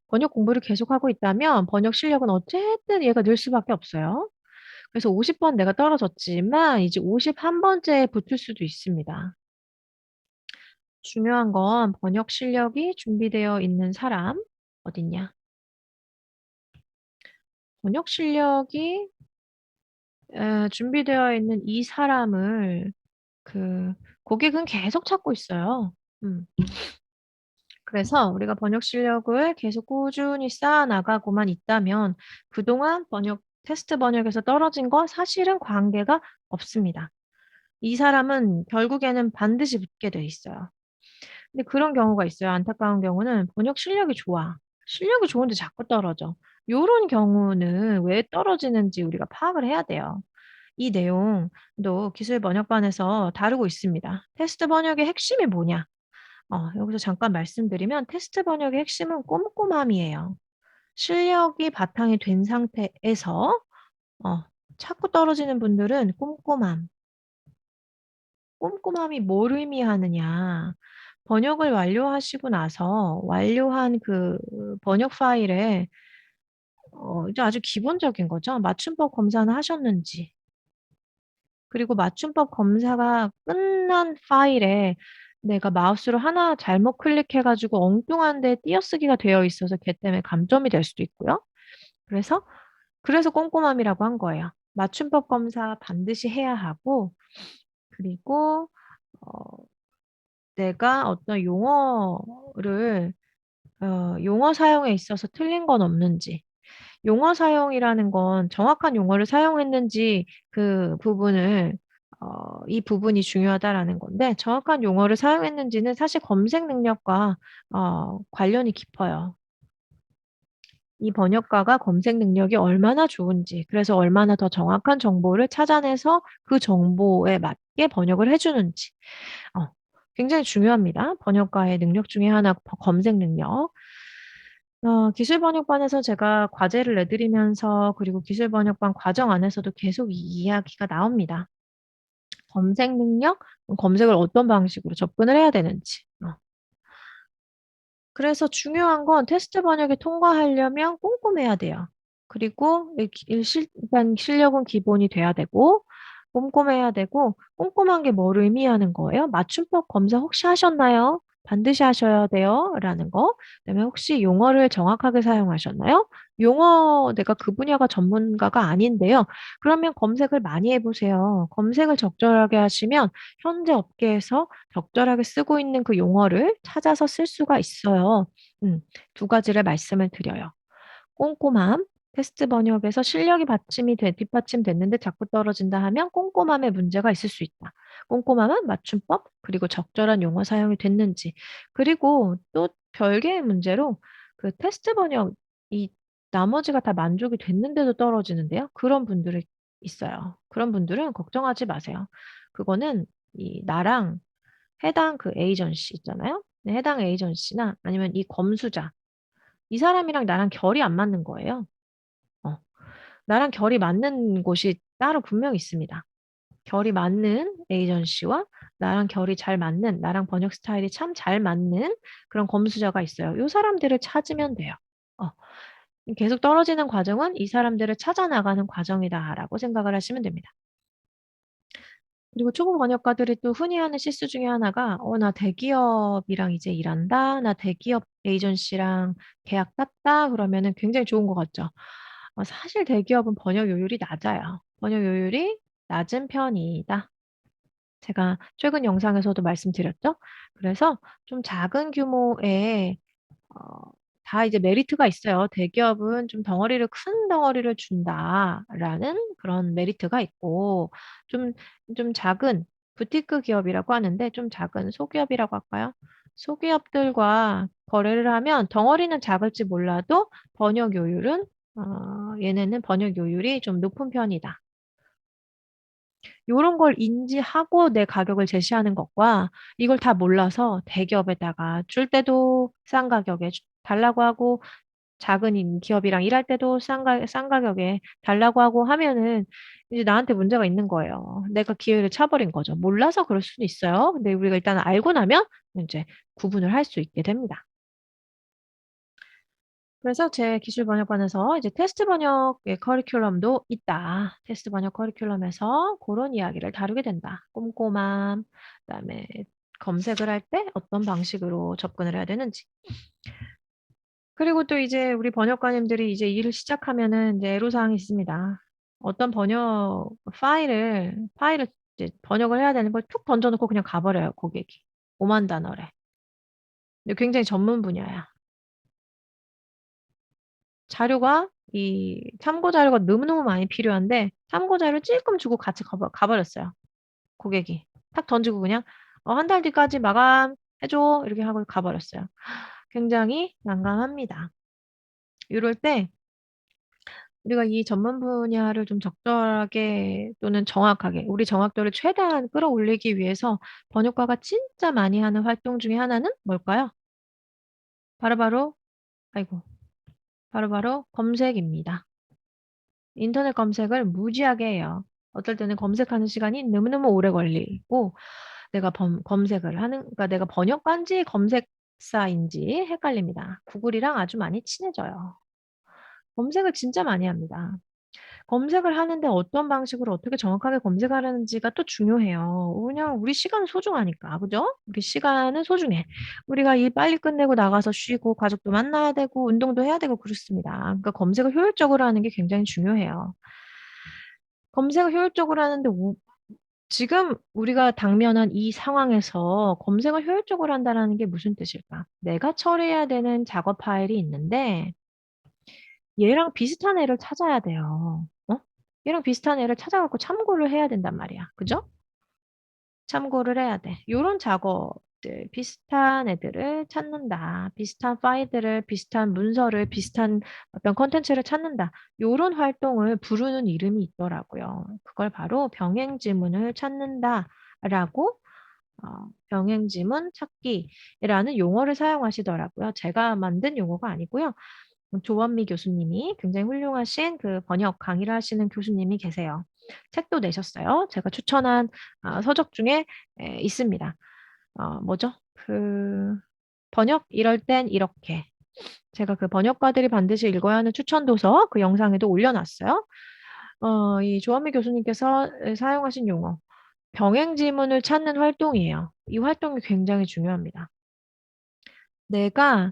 번역 공부를 계속하고 있다면 번역 실력은 어쨌든 얘가 늘 수밖에 없어요. 그래서 50번 내가 떨어졌지만 이제 51번째에 붙을 수도 있습니다. 중요한 건 번역 실력이 준비되어 있는 사람 어딨냐? 번역 실력이 준비되어 있는 이 사람을 고객은 계속 찾고 있어요. 음. 그래서 우리가 번역 실력을 계속 꾸준히 쌓아 나가고만 있다면 그동안 테스트 번역에서 떨어진 거 사실은 관계가 없습니다. 이 사람은 결국에는 반드시 붙게 돼 있어요. 근데 그런 경우가 있어요. 안타까운 경우는 번역 실력이 좋아. 실력이 좋은데 자꾸 떨어져. 요런 경우는 왜 떨어지는지 우리가 파악을 해야 돼요. 이 내용도 기술 번역반에서 다루고 있습니다. 테스트 번역의 핵심이 뭐냐? 여기서 잠깐 말씀드리면 테스트 번역의 핵심은 꼼꼼함이에요. 실력이 바탕이 된 상태에서 자꾸 떨어지는 분들은 꼼꼼함이 뭘 의미하느냐. 번역을 완료하시고 나서 완료한 번역 파일에 이제 아주 기본적인 거죠. 맞춤법 검사는 하셨는지. 그리고 맞춤법 검사가 끝난 파일에 내가 마우스로 하나 잘못 클릭해 가지고 엉뚱한 데 띄어쓰기가 되어 있어서 걔 때문에 감점이 될 수도 있고요. 그래서 꼼꼼함이라고 한 거예요. 맞춤법 검사 반드시 해야 하고, 그리고 어 내가 어떤 용어 사용에 있어서 틀린 건 없는지. 용어 사용이라는 건 정확한 용어를 사용했는지 그 부분을 이 부분이 중요하다라는 건데, 정확한 용어를 사용했는지는 사실 검색 능력과 관련이 깊어요. 이 번역가가 검색 능력이 얼마나 좋은지, 그래서 얼마나 더 정확한 정보를 찾아내서 그 정보에 맞게 번역을 해주는지. 어, 굉장히 중요합니다. 번역가의 능력 중에 하나, 검색 능력. 기술번역반에서 제가 과제를 내드리면서, 그리고 기술번역반 과정 안에서도 계속 이 이야기가 나옵니다. 검색 능력, 검색을 어떤 방식으로 접근을 해야 되는지. 그래서 중요한 건 테스트 번역에 통과하려면 꼼꼼해야 돼요. 그리고 일단 실력은 기본이 돼야 되고, 꼼꼼해야 되고, 꼼꼼한 게 뭘 의미하는 거예요? 맞춤법 검사 혹시 하셨나요? 반드시 하셔야 돼요. 라는 거. 그다음에 혹시 용어를 정확하게 사용하셨나요? 용어 내가 그 분야가 전문가가 아닌데요. 그러면 검색을 많이 해보세요. 검색을 적절하게 하시면 현재 업계에서 적절하게 쓰고 있는 그 용어를 찾아서 쓸 수가 있어요. 음, 두 가지를 말씀을 드려요. 꼼꼼함, 테스트 번역에서 실력이 뒷받침됐는데 자꾸 떨어진다 하면 꼼꼼함에 문제가 있을 수 있다. 꼼꼼함은 맞춤법, 그리고 적절한 용어 사용이 됐는지. 그리고 또 별개의 문제로 그 테스트 번역이 나머지가 다 만족이 됐는데도 떨어지는데요. 그런 분들이 있어요. 그런 분들은 걱정하지 마세요. 그거는 나랑 해당 그 에이전시 있잖아요. 네, 해당 에이전시나 아니면 이 검수자, 이 사람이랑 나랑 결이 안 맞는 거예요. 어, 나랑 결이 맞는 곳이 따로 분명히 있습니다. 결이 맞는 에이전시와 나랑 결이 잘 맞는, 나랑 번역 스타일이 참 잘 맞는 그런 검수자가 있어요. 이 사람들을 찾으면 돼요. 어, 계속 떨어지는 과정은 이 사람들을 찾아 나가는 과정이다라고 생각을 하시면 됩니다. 그리고 초보 번역가들이 또 흔히 하는 실수 중에 하나가, 나 대기업이랑 이제 일한다. 나 대기업 에이전시랑 계약 땄다. 그러면은 굉장히 좋은 것 같죠. 사실 대기업은 번역 요율이 낮아요. 번역 요율이 낮은 편이다. 제가 최근 영상에서도 말씀드렸죠. 그래서 좀 작은 규모의 어, 다 이제 메리트가 있어요. 대기업은 좀 큰 덩어리를 준다라는 그런 메리트가 있고, 좀, 좀 작은 부티크 기업이라고 하는데, 좀 작은 소기업이라고 할까요? 소기업들과 거래를 하면 덩어리는 작을지 몰라도 번역 요율은, 얘네는 번역 요율이 좀 높은 편이다. 요런 걸 인지하고 내 가격을 제시하는 것과, 이걸 다 몰라서 대기업에다가 줄 때도 싼 가격에 달라고 하고, 작은 기업이랑 일할 때도 싼 가격에 달라고 하고 하면은 이제 나한테 문제가 있는 거예요. 내가 기회를 차버린 거죠. 몰라서 그럴 수도 있어요. 근데 우리가 일단 알고 나면 이제 구분을 할 수 있게 됩니다. 그래서 제 기술 번역반에서 이제 테스트 번역의 커리큘럼도 있다. 테스트 번역 커리큘럼에서 그런 이야기를 다루게 된다. 꼼꼼함, 그다음에 검색을 할 때 어떤 방식으로 접근을 해야 되는지. 그리고 또 이제 우리 번역가님들이 이제 일을 시작하면은 이제 애로사항이 있습니다. 어떤 파일을 이제 번역을 해야 되는 걸 툭 던져놓고 그냥 가버려요, 고객이. 5만 단어래. 근데 굉장히 전문 분야야. 참고 자료가 너무너무 많이 필요한데, 참고 자료 찔끔 주고 같이 가버렸어요. 고객이. 탁 던지고 그냥, 한 달 뒤까지 마감해줘. 이렇게 하고 가버렸어요. 굉장히 난감합니다. 이럴 때, 우리가 이 전문 분야를 좀 적절하게 또는 정확하게 우리 정확도를 최대한 끌어올리기 위해서 번역가가 진짜 많이 하는 활동 중에 하나는 뭘까요? 바로바로 아이고 바로바로 검색입니다. 인터넷 검색을 무지하게 해요. 어떨 때는 검색하는 시간이 너무너무 오래 걸리고 그러니까 내가 번역가인지 검색사인지 헷갈립니다. 구글이랑 아주 많이 친해져요. 검색을 진짜 많이 합니다. 검색을 하는데 어떤 방식으로 어떻게 정확하게 검색하는지가 또 중요해요. 그냥 우리 시간은 소중하니까. 그죠? 우리 시간은 소중해. 우리가 일 빨리 끝내고 나가서 쉬고 가족도 만나야 되고 운동도 해야 되고 그렇습니다. 그러니까 검색을 효율적으로 하는 게 굉장히 중요해요. 검색을 효율적으로 하는데 지금 우리가 당면한 이 상황에서 검색을 효율적으로 한다는 게 무슨 뜻일까? 내가 처리해야 되는 작업 파일이 있는데 얘랑 비슷한 애를 찾아야 돼요. 어? 얘랑 비슷한 애를 찾아갖고 참고를 해야 된단 말이야. 그죠? 참고를 해야 돼. 요런 작업들, 비슷한 애들을 찾는다. 비슷한 파일들을, 비슷한 문서를, 비슷한 어떤 컨텐츠를 찾는다. 요런 활동을 부르는 이름이 있더라고요. 그걸 바로 병행지문을 찾는다라고 병행지문 찾기라는 용어를 사용하시더라고요. 제가 만든 용어가 아니고요. 조원미 교수님이 굉장히 훌륭하신 그 번역 강의를 하시는 교수님이 계세요. 책도 내셨어요. 제가 추천한 서적 중에 있습니다. 뭐죠? 그 번역 이럴 땐 이렇게. 제가 그 번역가들이 반드시 읽어야 하는 추천 도서 그 영상에도 올려놨어요. 이 조원미 교수님께서 사용하신 용어, 병행 지문을 찾는 활동이에요. 이 활동이 굉장히 중요합니다. 내가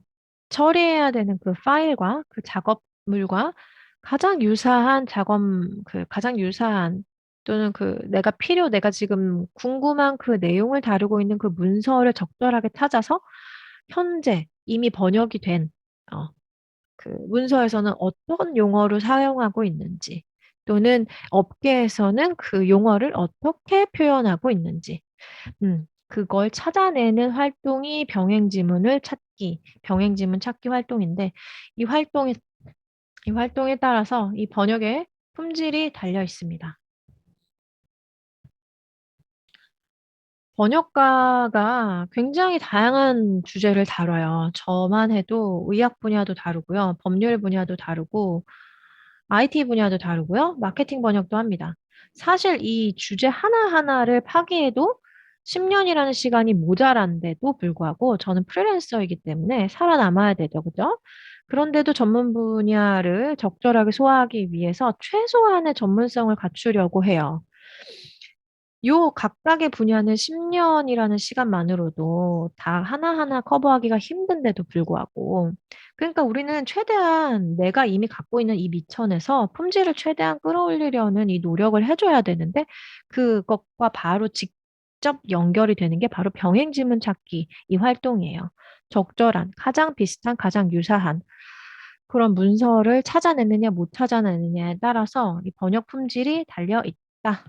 처리해야 되는 그 파일과 그 작업물과 가장 유사한 가장 유사한 또는 내가 지금 궁금한 그 내용을 다루고 있는 그 문서를 적절하게 찾아서 현재 이미 번역이 된, 그 문서에서는 어떤 용어를 사용하고 있는지 또는 업계에서는 그 용어를 어떻게 표현하고 있는지 그걸 찾아내는 활동이 병행지문 찾기 활동인데, 이 활동에, 이 활동에 따라서 이 번역의 품질이 달려 있습니다. 번역가가 굉장히 다양한 주제를 다뤄요. 저만 해도 의학 분야도 다루고요. 법률 분야도 다루고, IT 분야도 다루고요. 마케팅 번역도 합니다. 사실 이 주제 하나하나를 파기해도 10년이라는 시간이 모자란데도 불구하고 저는 프리랜서이기 때문에 살아남아야 되죠. 그죠? 그런데도 전문 분야를 적절하게 소화하기 위해서 최소한의 전문성을 갖추려고 해요. 요 각각의 분야는 10년이라는 시간만으로도 다 하나하나 커버하기가 힘든데도 불구하고 그러니까 우리는 최대한 내가 이미 갖고 있는 이 미천에서 품질을 최대한 끌어올리려는 이 노력을 해줘야 되는데 그것과 바로 직접 연결이 되는 게 바로 병행지문 찾기 이 활동이에요. 적절한, 가장 비슷한, 가장 유사한 그런 문서를 찾아내느냐 못 찾아내느냐에 따라서 이 번역 품질이 달려 있다.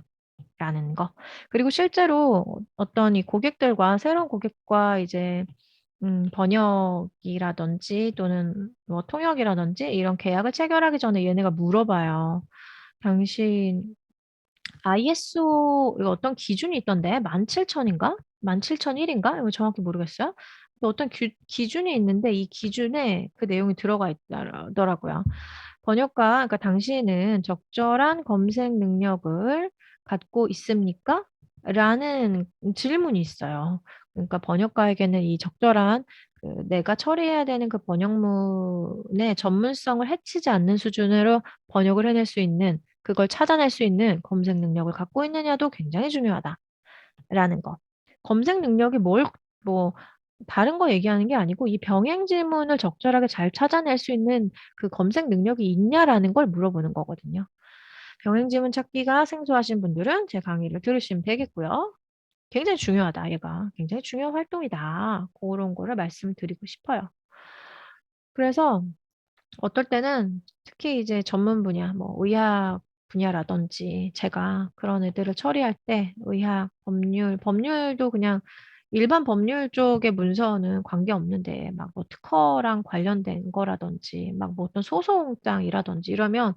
라는 거. 그리고 실제로 어떤 이 고객들과, 새로운 고객과 이제, 번역이라든지 또는 뭐 통역이라든지 이런 계약을 체결하기 전에 얘네가 물어봐요. 당신 ISO 이거 어떤 기준이 있던데 17,000인가? 17,001인가? 이거 정확히 모르겠어요. 또 어떤 기준이 있는데 이 기준에 그 내용이 들어가 있더라고요. 번역가, 그러니까 당신은 적절한 검색 능력을 갖고 있습니까? 라는 질문이 있어요. 그러니까 번역가에게는 이 적절한 내가 처리해야 되는 그 번역문의 전문성을 해치지 않는 수준으로 번역을 해낼 수 있는 그걸 찾아낼 수 있는 검색 능력을 갖고 있느냐도 굉장히 중요하다라는 거. 검색 능력이 뭐, 다른 거 얘기하는 게 아니고 이 병행 질문을 적절하게 잘 찾아낼 수 있는 그 검색 능력이 있냐라는 걸 물어보는 거거든요. 병행 질문 찾기가 생소하신 분들은 제 강의를 들으시면 되겠고요. 굉장히 중요하다, 얘가. 굉장히 중요한 활동이다. 그런 거를 말씀드리고 싶어요. 그래서 어떨 때는 특히 이제 전문 분야, 뭐 의학 분야라든지 제가 그런 애들을 처리할 때 의학, 법률도 그냥 일반 법률 쪽의 문서는 관계없는데 막 뭐 특허랑 관련된 거라든지 막 뭐 어떤 소송장이라든지 이러면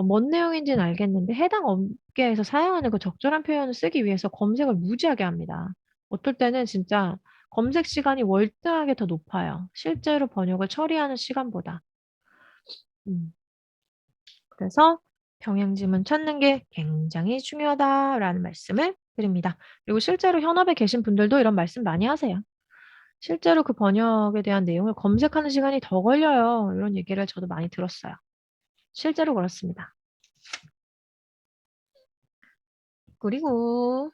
뭔 내용인지는 알겠는데 해당 업계에서 사용하는 그 적절한 표현을 쓰기 위해서 검색을 무지하게 합니다. 어떨 때는 진짜 검색 시간이 월등하게 더 높아요. 실제로 번역을 처리하는 시간보다. 음, 그래서 병행지문 찾는 게 굉장히 중요하다라는 말씀을 드립니다. 그리고 실제로 현업에 계신 분들도 이런 말씀 많이 하세요. 실제로 그 번역에 대한 내용을 검색하는 시간이 더 걸려요. 이런 얘기를 저도 많이 들었어요. 실제로 그렇습니다. 그리고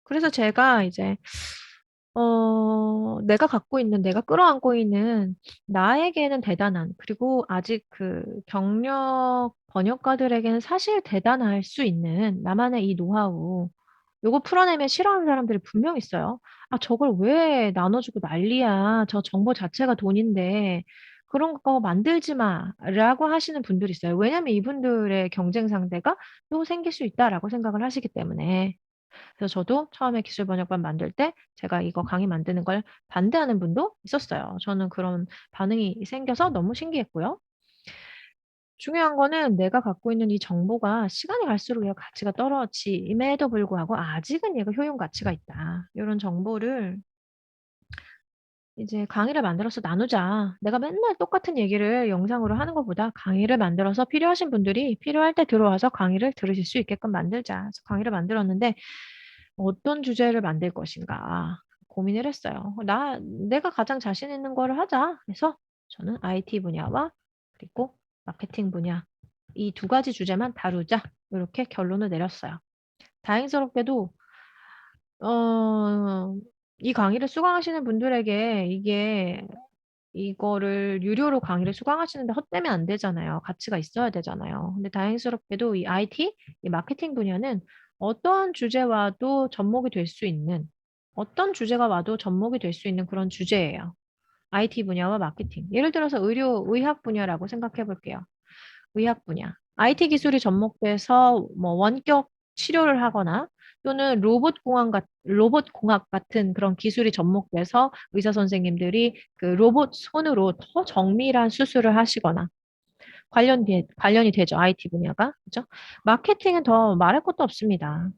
그래서 제가 이제 내가 갖고 있는, 내가 끌어안고 있는 나에게는 대단한, 그리고 아직 그 경력 번역가들에게는 사실 대단할 수 있는 나만의 이 노하우, 요거 풀어내면 싫어하는 사람들이 분명 있어요. 아, 저걸 왜 나눠주고 난리야. 저 정보 자체가 돈인데, 그런 거 만들지 마. 라고 하시는 분들이 있어요. 왜냐면 이분들의 경쟁 상대가 또 생길 수 있다라고 생각을 하시기 때문에. 그래서 저도 처음에 기술 번역반 만들 때 제가 이거 강의 만드는 걸 반대하는 분도 있었어요. 저는 그런 반응이 생겨서 너무 신기했고요. 중요한 거는 내가 갖고 있는 이 정보가 시간이 갈수록 얘가 가치가 떨어짐에도 불구하고 아직은 얘가 효용 가치가 있다. 이런 정보를 이제 강의를 만들어서 나누자. 내가 맨날 똑같은 얘기를 영상으로 하는 것보다 강의를 만들어서 필요하신 분들이 필요할 때 들어와서 강의를 들으실 수 있게끔 만들자. 그래서 강의를 만들었는데 어떤 주제를 만들 것인가 고민을 했어요. 내가 가장 자신 있는 거를 하자. 그래서 저는 IT 분야와 그리고 마케팅 분야 이 두 가지 주제만 다루자. 이렇게 결론을 내렸어요. 다행스럽게도 어, 이 강의를 수강하시는 분들에게 이거를 유료로 강의를 수강하시는데 헛되면 안 되잖아요. 가치가 있어야 되잖아요. 근데 다행스럽게도 이 IT, 이 마케팅 분야는 어떠한 주제와도 접목이 될 수 있는, 어떤 주제가 와도 접목이 될 수 있는 그런 주제예요. IT 분야와 마케팅. 예를 들어서 의학 분야라고 생각해 볼게요. 의학 분야. IT 기술이 접목돼서 뭐 원격 치료를 하거나 또는 로봇 공학 같은 그런 기술이 접목돼서 의사 선생님들이 그 로봇 손으로 더 정밀한 수술을 하시거나 관련이 되죠. IT 분야가. 그죠? 마케팅은 더 말할 것도 없습니다.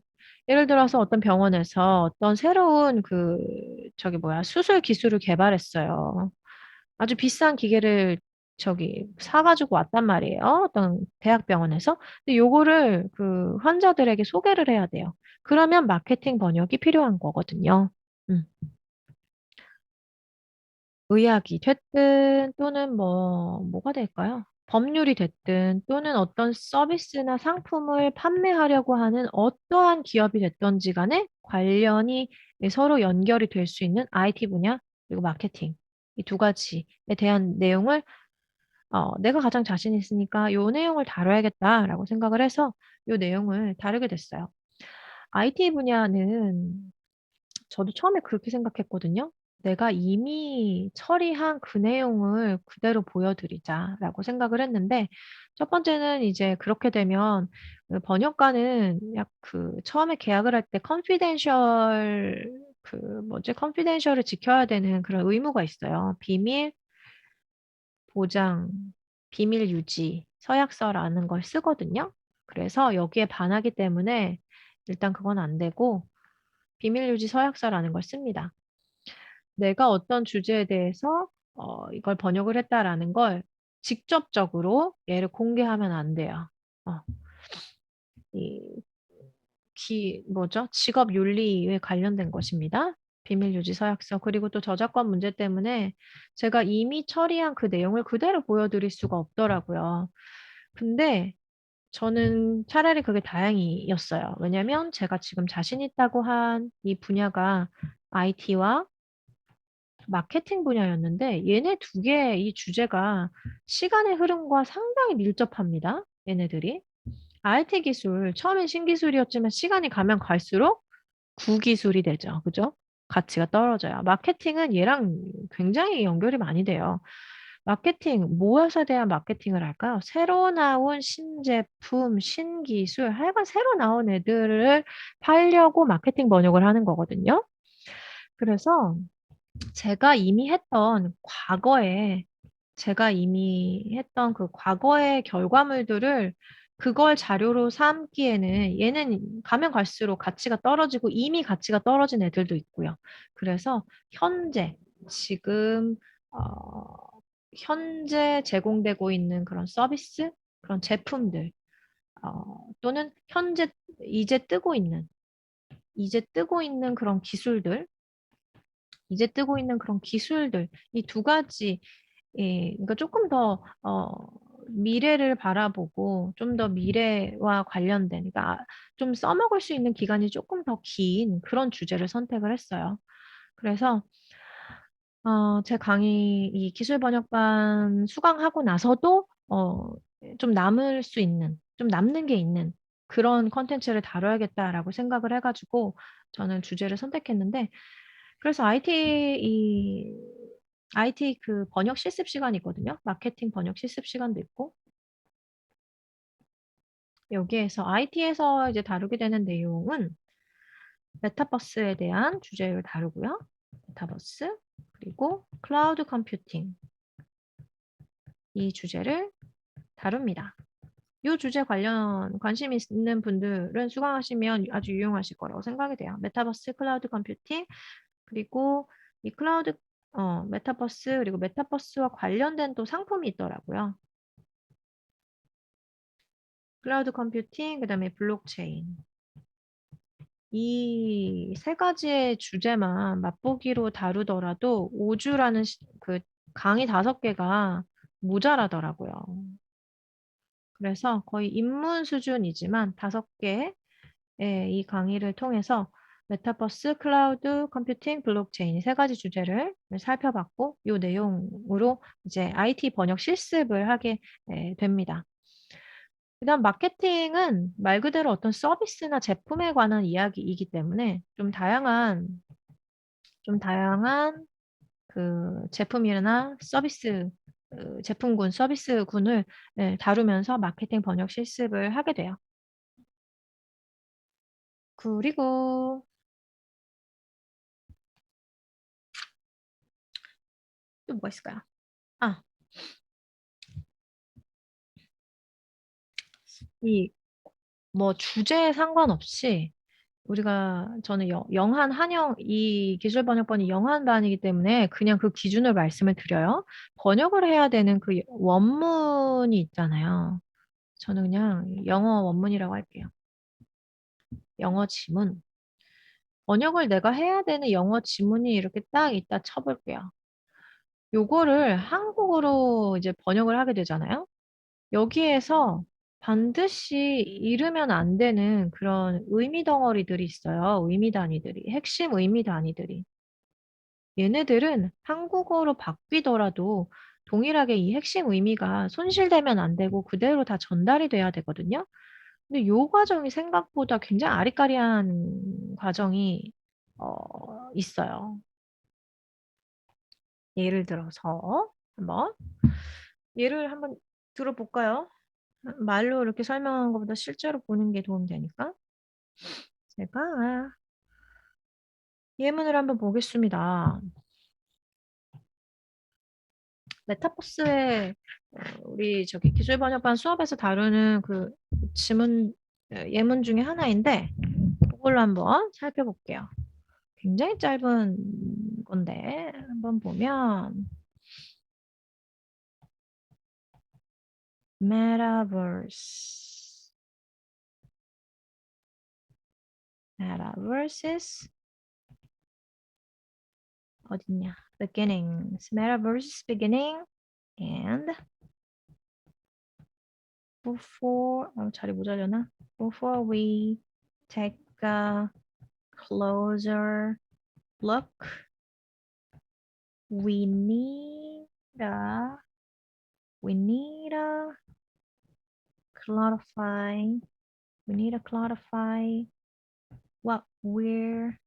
예를 들어서 어떤 병원에서 어떤 새로운 수술 기술을 개발했어요. 아주 비싼 기계를 사가지고 왔단 말이에요. 어떤 대학병원에서. 근데 요거를 그 환자들에게 소개를 해야 돼요. 그러면 마케팅 번역이 필요한 거거든요. 음. 의학이 됐든 또는 뭐가 될까요? 법률이 됐든 또는 어떤 서비스나 상품을 판매하려고 하는 어떠한 기업이 됐던지 간에 관련이 서로 연결이 될 수 있는 IT 분야 그리고 마케팅 이 두 가지에 대한 내용을 내가 가장 자신 있으니까 요 내용을 다뤄야겠다라고 생각을 해서 요 내용을 다루게 됐어요. IT 분야는 저도 처음에 그렇게 생각했거든요. 내가 이미 처리한 그 내용을 그대로 보여드리자라고 생각을 했는데, 첫 번째는 이제 그렇게 되면 그 번역가는 처음에 계약을 할 때 컨피덴셜을 지켜야 되는 그런 의무가 있어요. 비밀 보장, 비밀 유지, 서약서라는 걸 쓰거든요. 그래서 여기에 반하기 때문에 일단 그건 안 되고 비밀 유지 서약서라는 걸 씁니다. 내가 어떤 주제에 대해서 이걸 번역을 했다라는 걸 직접적으로 얘를 공개하면 안 돼요. 어, 이 직업 윤리에 관련된 것입니다. 비밀 유지 서약서. 그리고 또 저작권 문제 때문에 제가 이미 처리한 그 내용을 그대로 보여드릴 수가 없더라고요. 근데 저는 차라리 그게 다행이었어요. 왜냐면 제가 지금 자신 있다고 한 이 분야가 IT와 마케팅 분야였는데 얘네 두 개의 이 주제가 시간의 흐름과 상당히 밀접합니다. 얘네들이. IT 기술, 처음엔 신기술이었지만 시간이 가면 갈수록 구기술이 되죠. 그죠? 가치가 떨어져요. 마케팅은 얘랑 굉장히 연결이 많이 돼요. 마케팅, 무엇에 대한 마케팅을 할까요? 새로 나온 신제품, 신기술, 하여간 새로 나온 애들을 팔려고 마케팅 번역을 하는 거거든요. 그래서 제가 이미 했던 그 과거의 결과물들을 그걸 자료로 삼기에는 얘는 가면 갈수록 가치가 떨어지고 이미 가치가 떨어진 애들도 있고요. 그래서 지금, 어, 현재 제공되고 있는 그런 서비스, 그런 제품들, 또는 이제 뜨고 있는 그런 기술들, 이제 뜨고 있는 그런 기술들, 이 두 가지, 그러니까 조금 더, 미래를 바라보고 좀 더 미래와 관련된, 그러니까 좀 써먹을 수 있는 기간이 조금 더 긴 그런 주제를 선택을 했어요. 그래서, 제 강의, 이 기술 번역반 수강하고 나서도, 좀 남을 수 있는, 좀 남는 게 있는 그런 컨텐츠를 다뤄야겠다라고 생각을 해가지고 저는 주제를 선택했는데, 그래서 IT 그 번역 실습 시간이 있거든요. 마케팅 번역 실습 시간도 있고, 여기에서 IT에서 이제 다루게 되는 내용은 메타버스에 대한 주제를 다루고요. 메타버스, 그리고 클라우드 컴퓨팅, 이 주제를 다룹니다. 이 주제 관련 관심 있는 분들은 수강하시면 아주 유용하실 거라고 생각이 돼요. 메타버스, 클라우드 컴퓨팅, 그리고 이 메타버스, 그리고 메타버스와 관련된 또 상품이 있더라고요. 클라우드 컴퓨팅, 그다음에 블록체인. 이 세 가지의 주제만 맛보기로 다루더라도 5주라는 그 강의 5개가 모자라더라고요. 그래서 거의 입문 수준이지만 5개의 이 강의를 통해서 메타버스, 클라우드, 컴퓨팅, 블록체인 세 가지 주제를 살펴봤고 이 내용으로 이제 IT 번역 실습을 하게 됩니다. 그다음 마케팅은 말 그대로 어떤 서비스나 제품에 관한 이야기이기 때문에 좀 다양한 그 제품이나 서비스, 제품군, 서비스군을 다루면서 마케팅 번역 실습을 하게 돼요. 그리고 또 뭐가 있을까요? 아, 이 뭐 주제에 상관없이 저는 영한 한영 이 기술 번역반이 영한반이기 때문에 그냥 그 기준을 말씀을 드려요. 번역을 해야 되는 그 원문이 있잖아요. 저는 그냥 영어 원문이라고 할게요. 영어 지문. 번역을 내가 해야 되는 영어 지문이 이렇게 딱 있다 쳐볼게요. 요거를 한국어로 이제 번역을 하게 되잖아요. 여기에서 반드시 잃으면 안 되는 그런 의미 덩어리들이 있어요. 의미 단위들이. 핵심 의미 단위들이. 얘네들은 한국어로 바뀌더라도 동일하게 이 핵심 의미가 손실되면 안 되고 그대로 다 전달이 돼야 되거든요. 근데 요 과정이 생각보다 굉장히 아리까리한 과정이 있어요. 예를 들어서 예를 한번 들어볼까요? 말로 이렇게 설명한 것보다 실제로 보는 게 도움이 되니까. 제가 예문을 한번 보겠습니다. 메타버스의 우리 저기 기술 번역반 수업에서 다루는 그 지문 예문 중에 하나인데 그걸로 한번 살펴볼게요. 굉장히 짧은 건데 한번 보면 Metaverse Metaverses 어딨냐? Beginnings Metaverse beginning and 자리 모자려나? Before we take a closer look, we need a we need a clarify we need to clarify what we're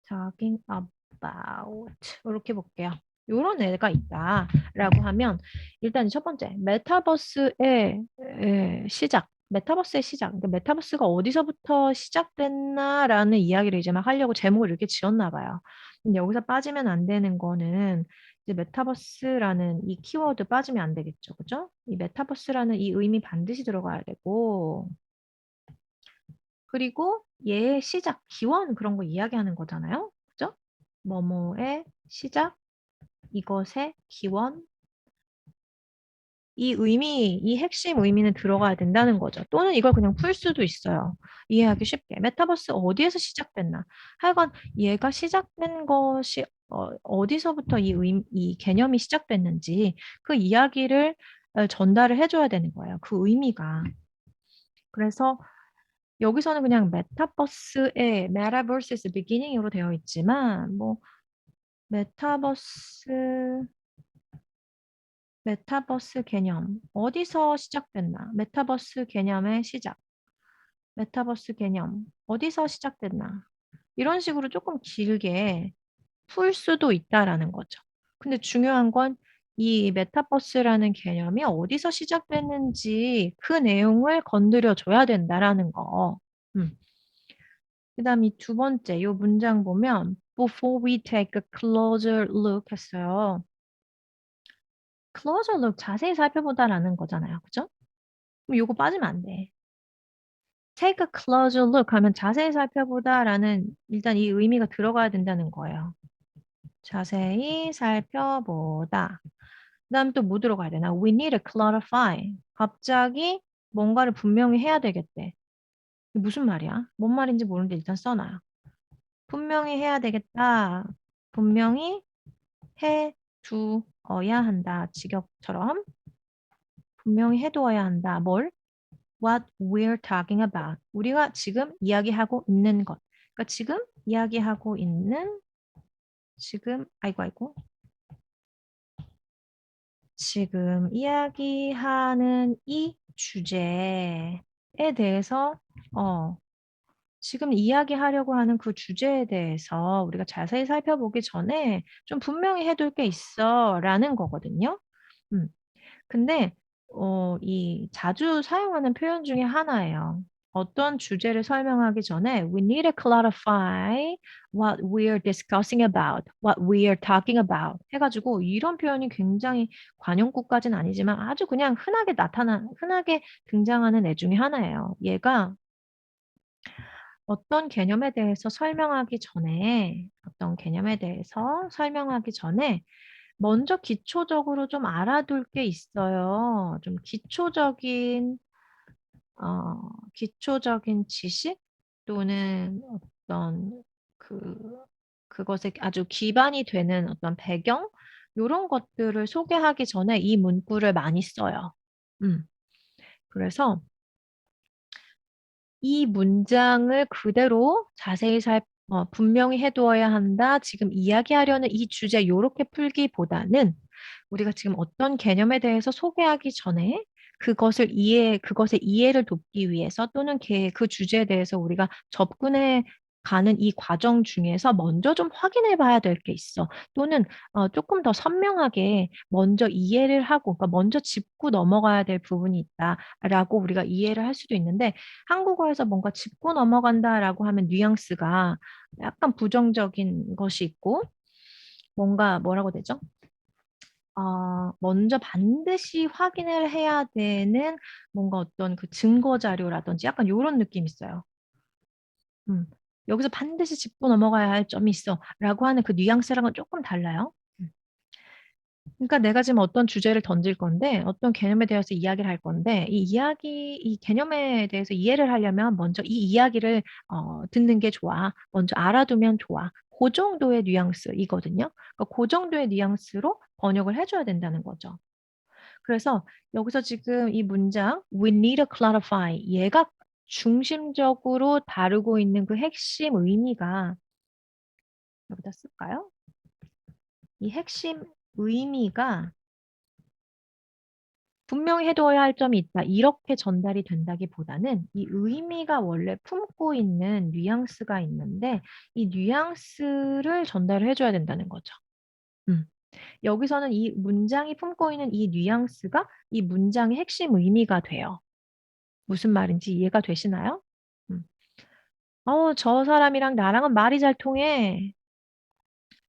talking about. 이렇게 볼게요. 요런 애가 있다라고 하면 일단 첫 번째 메타버스의 시작. 메타버스의 시작. 그러니까 메타버스가 어디서부터 시작됐나라는 이야기를 이제 막 하려고 제목을 이렇게 지었나 봐요. 근데 여기서 빠지면 안 되는 거는 이제 메타버스라는 이 키워드 빠지면 안 되겠죠. 그죠? 이 메타버스라는 이 의미 반드시 들어가야 되고 그리고 얘의 시작, 기원 그런 거 이야기하는 거잖아요. 그죠? 뭐뭐의 시작, 이것의 기원, 이 핵심 의미는 들어가야 된다는 거죠. 또는 이걸 그냥 풀 수도 있어요. 이해하기 쉽게. 메타버스 어디에서 시작됐나? 하여간 얘가 시작된 것이 어디서부터 이 개념이 시작됐는지 그 이야기를 전달을 해줘야 되는 거예요. 그 의미가. 그래서 여기서는 그냥 메타버스의 Metaverse is beginning으로 되어 있지만 뭐 메타버스 메타버스 개념 어디서 시작됐나? 메타버스 개념의 시작. 메타버스 개념 어디서 시작됐나? 이런 식으로 조금 길게 풀 수도 있다라는 거죠. 근데 중요한 건 이 메타버스라는 개념이 어디서 시작됐는지 그 내용을 건드려 줘야 된다라는 거. 음. 그다음 이 두 번째 이 문장 보면 Before we take a closer look 했어요. closer look 자세히 살펴보다라는 거잖아요. 그죠? 그럼 요거 빠지면 안 돼. take a closer look 하면 자세히 살펴보다라는 일단 이 의미가 들어가야 된다는 거예요. 자세히 살펴보다. 그다음 또 뭐 들어가야 되나? We need to clarify. 갑자기 뭔가를 분명히 해야 되겠대. 이게 무슨 말이야? 뭔 말인지 모르는데 일단 써놔요. 분명히 해야 되겠다. 분명히 해 두어야 한다. 직역처럼 분명히 해두어야 한다. 뭘? What we're talking about. 우리가 지금 이야기하고 있는 것. 그러니까 지금 이야기하고 있는 아이고 지금 이야기하는 이 주제에 대해서 어 지금 이야기하려고 하는 그 주제에 대해서 우리가 자세히 살펴보기 전에 좀 분명히 해둘 게 있어라는 거거든요. 음. 근데 이 자주 사용하는 표현 중에 하나예요. 어떤 주제를 설명하기 전에 we need to clarify what we are discussing about, what we are talking about 해가지고 이런 표현이 굉장히 관용구까지는 아니지만 아주 그냥 흔하게 등장하는 애 중에 하나예요. 얘가 어떤 개념에 대해서 설명하기 전에 먼저 기초적으로 좀 알아둘 게 있어요. 좀 기초적인 지식 또는 어떤 그것에 아주 기반이 되는 어떤 배경, 요런 것들을 소개하기 전에 이 문구를 많이 써요. 그래서 이 문장을 그대로 분명히 해두어야 한다. 지금 이야기하려는 이 주제 요렇게 풀기보다는 우리가 지금 어떤 개념에 대해서 소개하기 전에 그것의 이해를 돕기 위해서 또는 그 주제에 대해서 우리가 접근해 가는 이 과정 중에서 먼저 좀 확인해 봐야 될 게 있어. 또는 조금 더 선명하게 먼저 이해를 하고, 그러니까 먼저 짚고 넘어가야 될 부분이 있다라고 우리가 이해를 할 수도 있는데 한국어에서 뭔가 짚고 넘어간다라고 하면 뉘앙스가 약간 부정적인 것이 있고 뭔가 뭐라고 되죠? 먼저 반드시 확인을 해야 되는 뭔가 어떤 그 증거 자료라든지 약간 요런 느낌이 있어요. 음. 여기서 반드시 짚고 넘어가야 할 점이 있어. 라고 하는 그 뉘앙스랑은 조금 달라요. 그러니까 내가 지금 어떤 주제를 던질 건데, 어떤 개념에 대해서 이야기를 할 건데, 이 개념에 대해서 이해를 하려면 먼저 이 이야기를 듣는 게 좋아. 먼저 알아두면 좋아. 그 정도의 뉘앙스이거든요. 그러니까 그 정도의 뉘앙스로 번역을 해줘야 된다는 거죠. 그래서 여기서 지금 이 문장 we need to clarify 얘가 중심적으로 다루고 있는 그 핵심 의미가 여기다 쓸까요? 이 핵심 의미가 분명히 해두어야 할 점이 있다. 이렇게 전달이 된다기보다는 이 의미가 원래 품고 있는 뉘앙스가 있는데 이 뉘앙스를 전달을 해줘야 된다는 거죠. 음. 여기서는 이 문장이 품고 있는 이 뉘앙스가 이 문장의 핵심 의미가 돼요. 무슨 말인지 이해가 되시나요? 음. 저 사람이랑 나랑은 말이 잘 통해.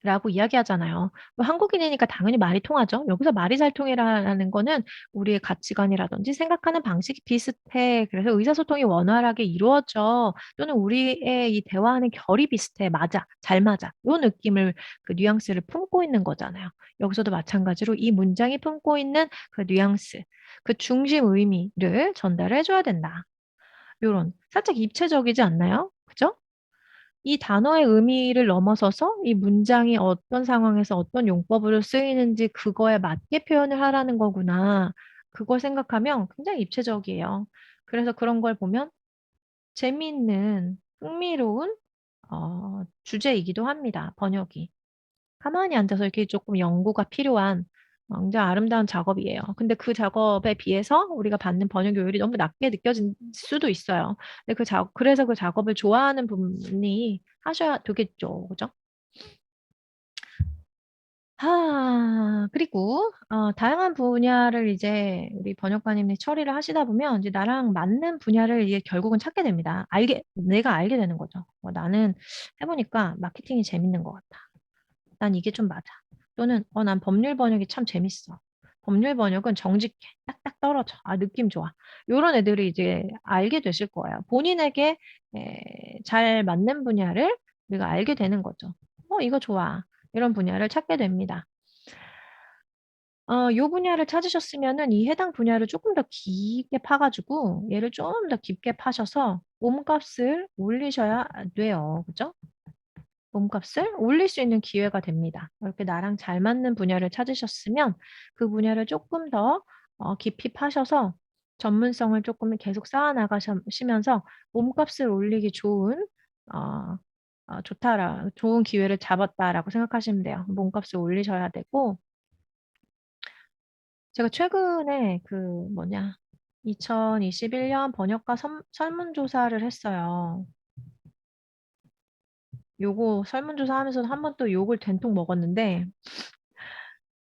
라고 이야기하잖아요. 뭐 한국인이니까 당연히 말이 통하죠. 여기서 말이 잘 통해라는 거는 우리의 가치관이라든지 생각하는 방식이 비슷해. 그래서 의사소통이 원활하게 이루어져. 또는 우리의 이 대화하는 결이 비슷해. 맞아. 잘 맞아. 요 느낌을 그 뉘앙스를 품고 있는 거잖아요. 여기서도 마찬가지로 이 문장이 품고 있는 그 뉘앙스, 그 중심 의미를 전달해 줘야 된다. 요런 살짝 입체적이지 않나요? 그죠? 이 단어의 의미를 넘어서서 이 문장이 어떤 상황에서 어떤 용법으로 쓰이는지 그거에 맞게 표현을 하라는 거구나. 그걸 생각하면 굉장히 입체적이에요. 그래서 그런 걸 보면 재미있는, 흥미로운 주제이기도 합니다. 번역이. 가만히 앉아서 이렇게 조금 연구가 필요한 굉장히 아름다운 작업이에요. 근데 그 작업에 비해서 우리가 받는 번역 요율이 너무 낮게 느껴질 수도 있어요. 근데 그래서 그 작업을 좋아하는 분이 하셔야 되겠죠. 그죠? 그리고, 다양한 분야를 이제 우리 번역가님이 처리를 하시다 보면 이제 나랑 맞는 분야를 이제 결국은 찾게 됩니다. 내가 알게 되는 거죠. 나는 해보니까 마케팅이 재밌는 것 같아. 난 이게 좀 맞아. 또는 난 법률 번역이 참 재밌어. 법률 번역은 정직해. 딱딱 떨어져. 느낌 좋아. 요런 애들이 이제 알게 되실 거예요. 본인에게 잘 맞는 분야를 우리가 알게 되는 거죠. 이거 좋아. 이런 분야를 찾게 됩니다. 요 분야를 찾으셨으면은 이 해당 분야를 조금 더 깊게 파가지고 얘를 좀 더 깊게 파셔서 몸값을 올리셔야 돼요. 그죠? 몸값을 올릴 수 있는 기회가 됩니다. 이렇게 나랑 잘 맞는 분야를 찾으셨으면 그 분야를 조금 더 깊이 파셔서 전문성을 조금 계속 쌓아나가시면서 몸값을 올리기 좋은 어, 좋은 기회를 잡았다라고 생각하시면 돼요. 몸값을 올리셔야 되고 제가 최근에 그 뭐냐 2021년 번역가 설문조사를 했어요. 요거 설문조사 하면서 한 번 또 욕을 된통 먹었는데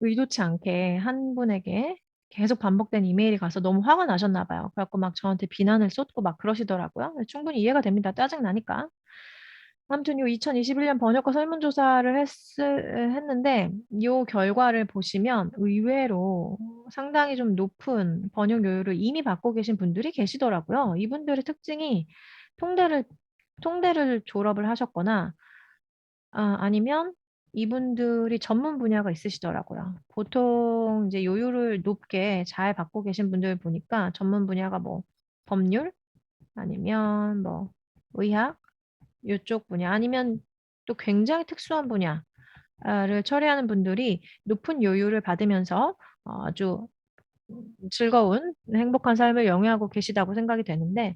의도치 않게 한 분에게 계속 반복된 이메일이 가서 너무 화가 나셨나 봐요. 그래갖고 막 저한테 비난을 쏟고 막 그러시더라고요. 충분히 이해가 됩니다. 짜증 나니까. 아무튼 요 2021년 번역가 설문조사를 했는데 요 결과를 보시면 의외로 상당히 좀 높은 번역 요율을 이미 받고 계신 분들이 계시더라고요. 이분들의 특징이 통대를 통대를 졸업을 하셨거나 아니면 이분들이 전문 분야가 있으시더라고요. 보통 이제 요율을 높게 잘 받고 계신 분들 보니까 전문 분야가 뭐 법률 아니면 뭐 의학 요쪽 분야 아니면 또 굉장히 특수한 분야를 처리하는 분들이 높은 요율을 받으면서 아주 즐거운 행복한 삶을 영위하고 계시다고 생각이 되는데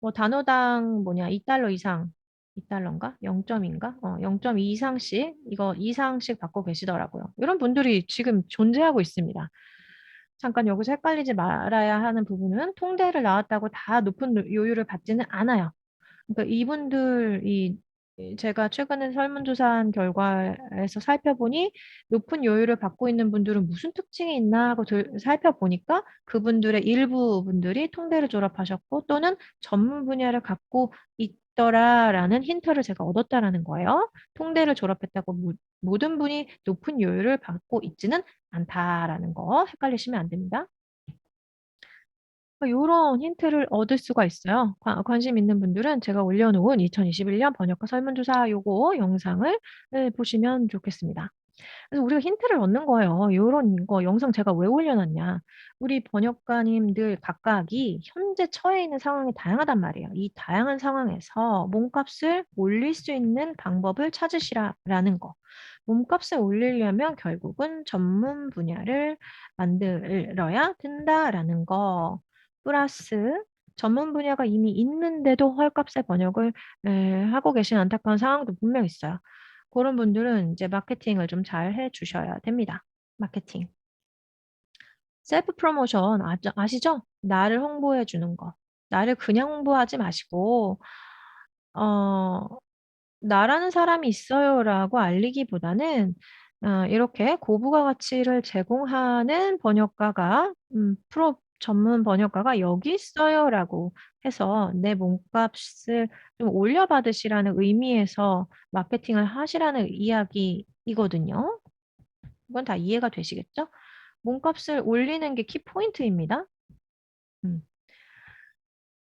뭐 단어당 뭐냐 2달러 이상 2달러인가? 0점인가? 0.2 이상씩 이거 이상씩 받고 계시더라고요. 이런 분들이 지금 존재하고 있습니다. 잠깐 여기서 헷갈리지 말아야 하는 부분은 통대를 나왔다고 다 높은 요율을 받지는 않아요. 그러니까 이분들이 제가 최근에 설문조사한 결과에서 살펴보니 높은 요율을 받고 있는 분들은 무슨 특징이 있나 하고 살펴보니까 그분들의 일부 분들이 통대를 졸업하셨고 또는 전문 분야를 갖고 있더라라는 힌트를 제가 얻었다라는 거예요. 통대를 졸업했다고 모든 분이 높은 요율을 받고 있지는 않다라는 거 헷갈리시면 안 됩니다. 요런 힌트를 얻을 수가 있어요. 관심 있는 분들은 제가 올려놓은 2021년 번역가 설문조사 요거 영상을 보시면 좋겠습니다. 그래서 우리가 힌트를 얻는 거예요. 요런 거 영상 제가 왜 올려놨냐. 우리 번역가님들 각각이 현재 처해 있는 상황이 다양하단 말이에요. 이 다양한 상황에서 몸값을 올릴 수 있는 방법을 찾으시라라는 거. 몸값을 올리려면 결국은 전문 분야를 만들어야 된다라는 거. 플러스 전문 분야가 이미 있는데도 헐값에 번역을 하고 계신 안타까운 상황도 분명 있어요. 그런 분들은 이제 마케팅을 좀 잘 해주셔야 됩니다. 마케팅. 셀프 프로모션 아시죠? 나를 홍보해 주는 거. 나를 그냥 홍보하지 마시고, 어, 나라는 사람이 있어요라고 알리기보다는 이렇게 고부가 가치를 제공하는 번역가가 전문 번역가가 여기 있어요라고 해서 내 몸값을 좀 올려받으시라는 의미에서 마케팅을 하시라는 이야기이거든요. 이건 다 이해가 되시겠죠? 몸값을 올리는 게 키포인트입니다. 음.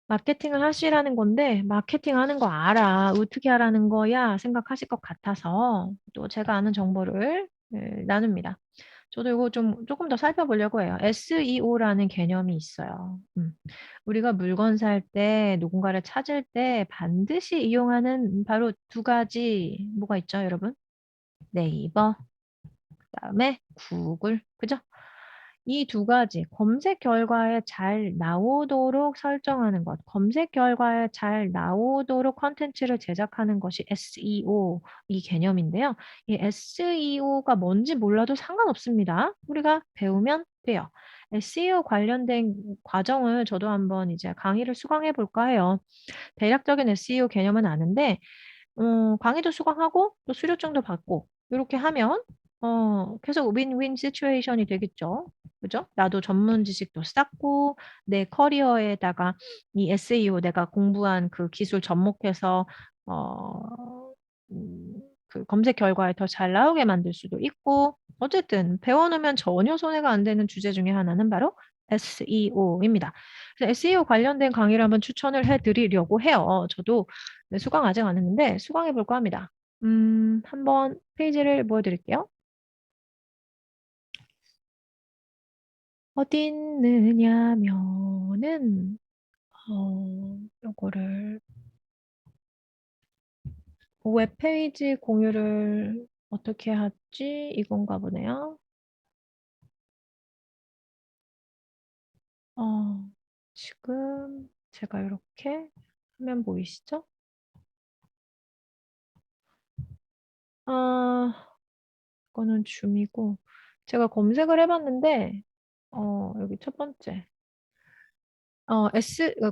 마케팅을 하시라는 건데, 마케팅 하는 거 알아. 어떻게 하라는 거야? 생각하실 것 같아서 또 제가 아는 정보를 나눕니다. 저도 이거 좀 조금 더 살펴보려고 해요. SEO라는 개념이 있어요. 우리가 물건 살 때, 누군가를 찾을 때 반드시 이용하는 바로 두 가지 뭐가 있죠, 여러분? 네이버, 그다음에 구글, 그죠? 이 두 가지 검색 결과에 잘 나오도록 설정하는 것, 검색 결과에 잘 나오도록 컨텐츠를 제작하는 것이 SEO 이 개념인데요. 이 SEO가 뭔지 몰라도 상관없습니다. 우리가 배우면 돼요. SEO 관련된 과정을 저도 한번 이제 강의를 수강해 볼까 해요. 대략적인 SEO 개념은 아는데 강의도 수강하고 또 수료증도 받고 이렇게 하면 계속 윈윈 시츄에이션이 되겠죠. 그죠? 나도 전문 지식도 쌓고 내 커리어에다가 이 SEO 내가 공부한 그 기술 접목해서 어, 음, 그 검색 결과에 더 잘 나오게 만들 수도 있고 어쨌든 배워놓으면 전혀 손해가 안 되는 주제 중에 하나는 바로 SEO입니다. 그래서 SEO 관련된 강의를 한번 추천을 해드리려고 해요. 저도 네, 수강 아직 안 했는데 수강해 볼까 합니다. 한번 페이지를 보여드릴게요. 어디 있느냐면은 요거를 웹페이지 공유를 어떻게 하지? 이건가 보네요. 어, 지금 제가 이렇게 화면 보이시죠? 아, 이거는 줌이고 제가 검색을 해봤는데 여기 첫 번째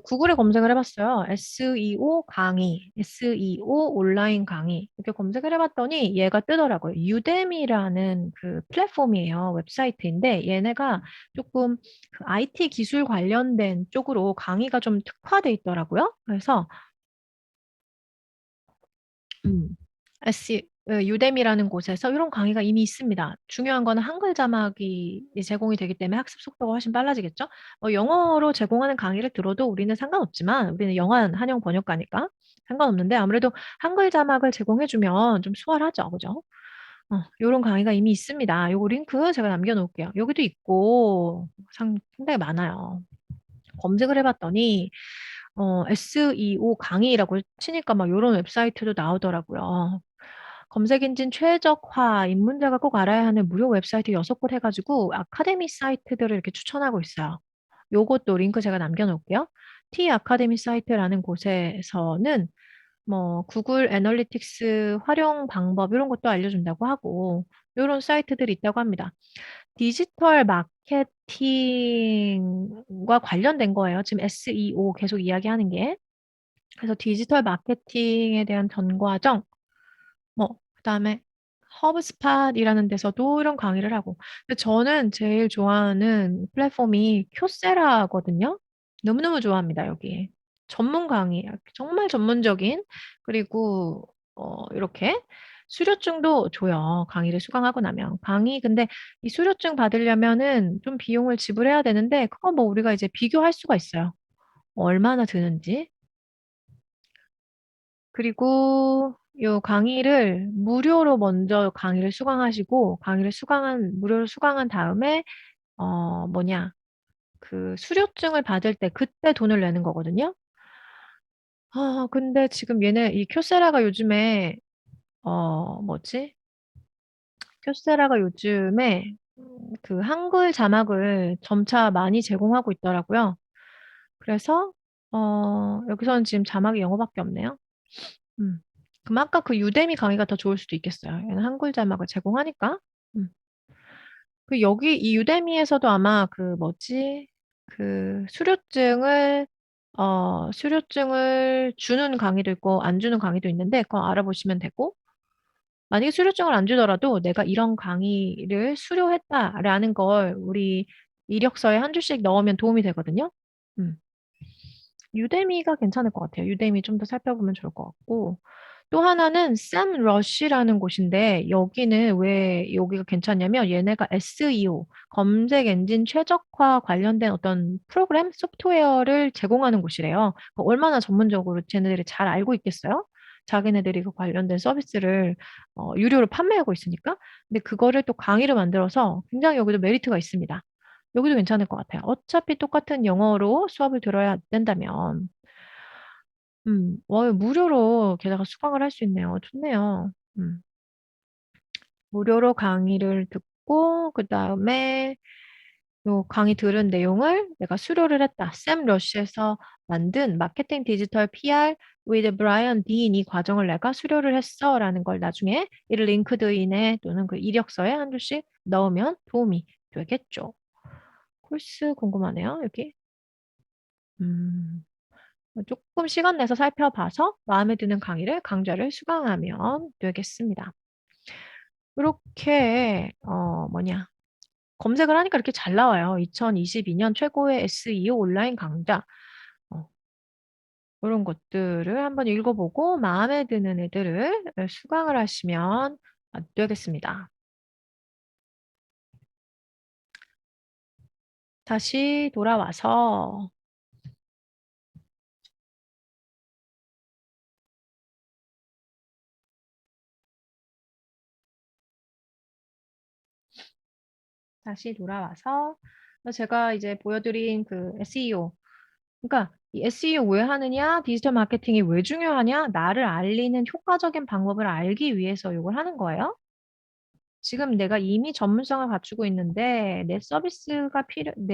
구글에 검색을 해봤어요. SEO 강의, SEO 온라인 강의. 이렇게 검색을 해봤더니 얘가 뜨더라고요. 유데미라는 그 플랫폼이에요. 웹사이트인데 얘네가 조금 그 IT 기술 관련된 쪽으로 강의가 좀 특화돼 있더라고요. 그래서 음. 유데미라는 곳에서 이런 강의가 이미 있습니다. 중요한 거는 한글 자막이 제공이 되기 때문에 학습 속도가 훨씬 빨라지겠죠? 영어로 제공하는 강의를 들어도 우리는 상관없지만, 우리는 영어는 한영 번역가니까 상관없는데, 아무래도 한글 자막을 제공해주면 좀 수월하죠. 그죠? 요런 강의가 이미 있습니다. 요거 링크 제가 남겨놓을게요. 여기도 있고, 상당히 많아요. 검색을 해봤더니, SEO 강의라고 치니까 막 요런 웹사이트도 나오더라고요. 검색 엔진 최적화, 입문자가 꼭 알아야 하는 무료 웹사이트 6곳 해가지고 아카데미 사이트들을 이렇게 추천하고 있어요. 요것도 링크 제가 남겨놓을게요. T 아카데미 사이트라는 곳에서는 뭐 구글 애널리틱스 활용 방법 이런 것도 알려준다고 하고 이런 사이트들이 있다고 합니다. 디지털 마케팅과 관련된 거예요. 지금 SEO 계속 이야기하는 게. 그래서 디지털 마케팅에 대한 전 과정, 그다음에 허브스팟이라는 데서도 이런 강의를 하고. 근데 저는 제일 좋아하는 플랫폼이 큐세라거든요. 너무너무 좋아합니다, 여기. 전문 강의, 정말 전문적인, 그리고, 이렇게 수료증도 줘요. 강의를 수강하고 나면. 근데 이 수료증 받으려면은 좀 비용을 지불해야 되는데, 그거 뭐 우리가 이제 비교할 수가 있어요. 얼마나 드는지. 그리고 요 강의를 무료로 먼저 강의를 수강하시고 무료로 수강한 다음에 그 수료증을 받을 때 그때 돈을 내는 거거든요. 근데 지금 얘네 이 큐세라가 요즘에 뭐지? 큐세라가 요즘에 그 한글 자막을 점차 많이 제공하고 있더라고요. 그래서 여기서는 지금 자막이 영어밖에 없네요. 음. 그럼 아까 그 유데미 강의가 더 좋을 수도 있겠어요. 얘는 한글 자막을 제공하니까. 음. 그 여기 이 유데미에서도 아마 그 뭐지? 그 수료증을 주는 강의도 있고 안 주는 강의도 있는데 그거 알아보시면 되고 만약에 수료증을 안 주더라도 내가 이런 강의를 수료했다라는 걸 우리 이력서에 한 줄씩 넣으면 도움이 되거든요. 음. 유대미가 괜찮을 것 같아요. 유대미 좀 더 살펴보면 좋을 것 같고. 또 하나는 샘러쉬라는 곳인데 여기는 왜 여기가 괜찮냐면 얘네가 SEO, 검색 엔진 최적화 관련된 어떤 프로그램, 소프트웨어를 제공하는 곳이래요. 얼마나 전문적으로 쟤네들이 잘 알고 있겠어요? 자기네들이 그 관련된 서비스를 유료로 판매하고 있으니까. 근데 그거를 또 강의를 만들어서 굉장히 여기도 메리트가 있습니다. 여기도 괜찮을 것 같아요. 어차피 똑같은 영어로 수업을 들어야 된다면. 무료로 게다가 수강을 할 수 있네요. 좋네요. 무료로 강의를 듣고, 그 다음에 요 강의 들은 내용을 내가 수료를 했다. 샘 러쉬에서 만든 마케팅 디지털 PR with Brian Dean 이 과정을 내가 수료를 했어. 라는 걸 나중에 이 링크드인에 또는 그 이력서에 한 줄씩 넣으면 도움이 되겠죠. 코र्스 궁금하네요. 여기. 음. 조금 시간 내서 살펴봐서 마음에 드는 강의를 강좌를 수강하면 되겠습니다. 이렇게 검색을 하니까 이렇게 잘 나와요. 2022년 최고의 SEO 온라인 강좌. 어, 이런 것들을 한번 읽어보고 마음에 드는 애들을 수강을 하시면 되겠습니다. 다시 돌아와서 제가 이제 보여드린 그 SEO, 그러니까 이 SEO 왜 하느냐, 디지털 마케팅이 왜 중요하냐, 나를 알리는 효과적인 방법을 알기 위해서 이걸 하는 거예요. 지금 내가 이미 전문성을 갖추고 있는데 내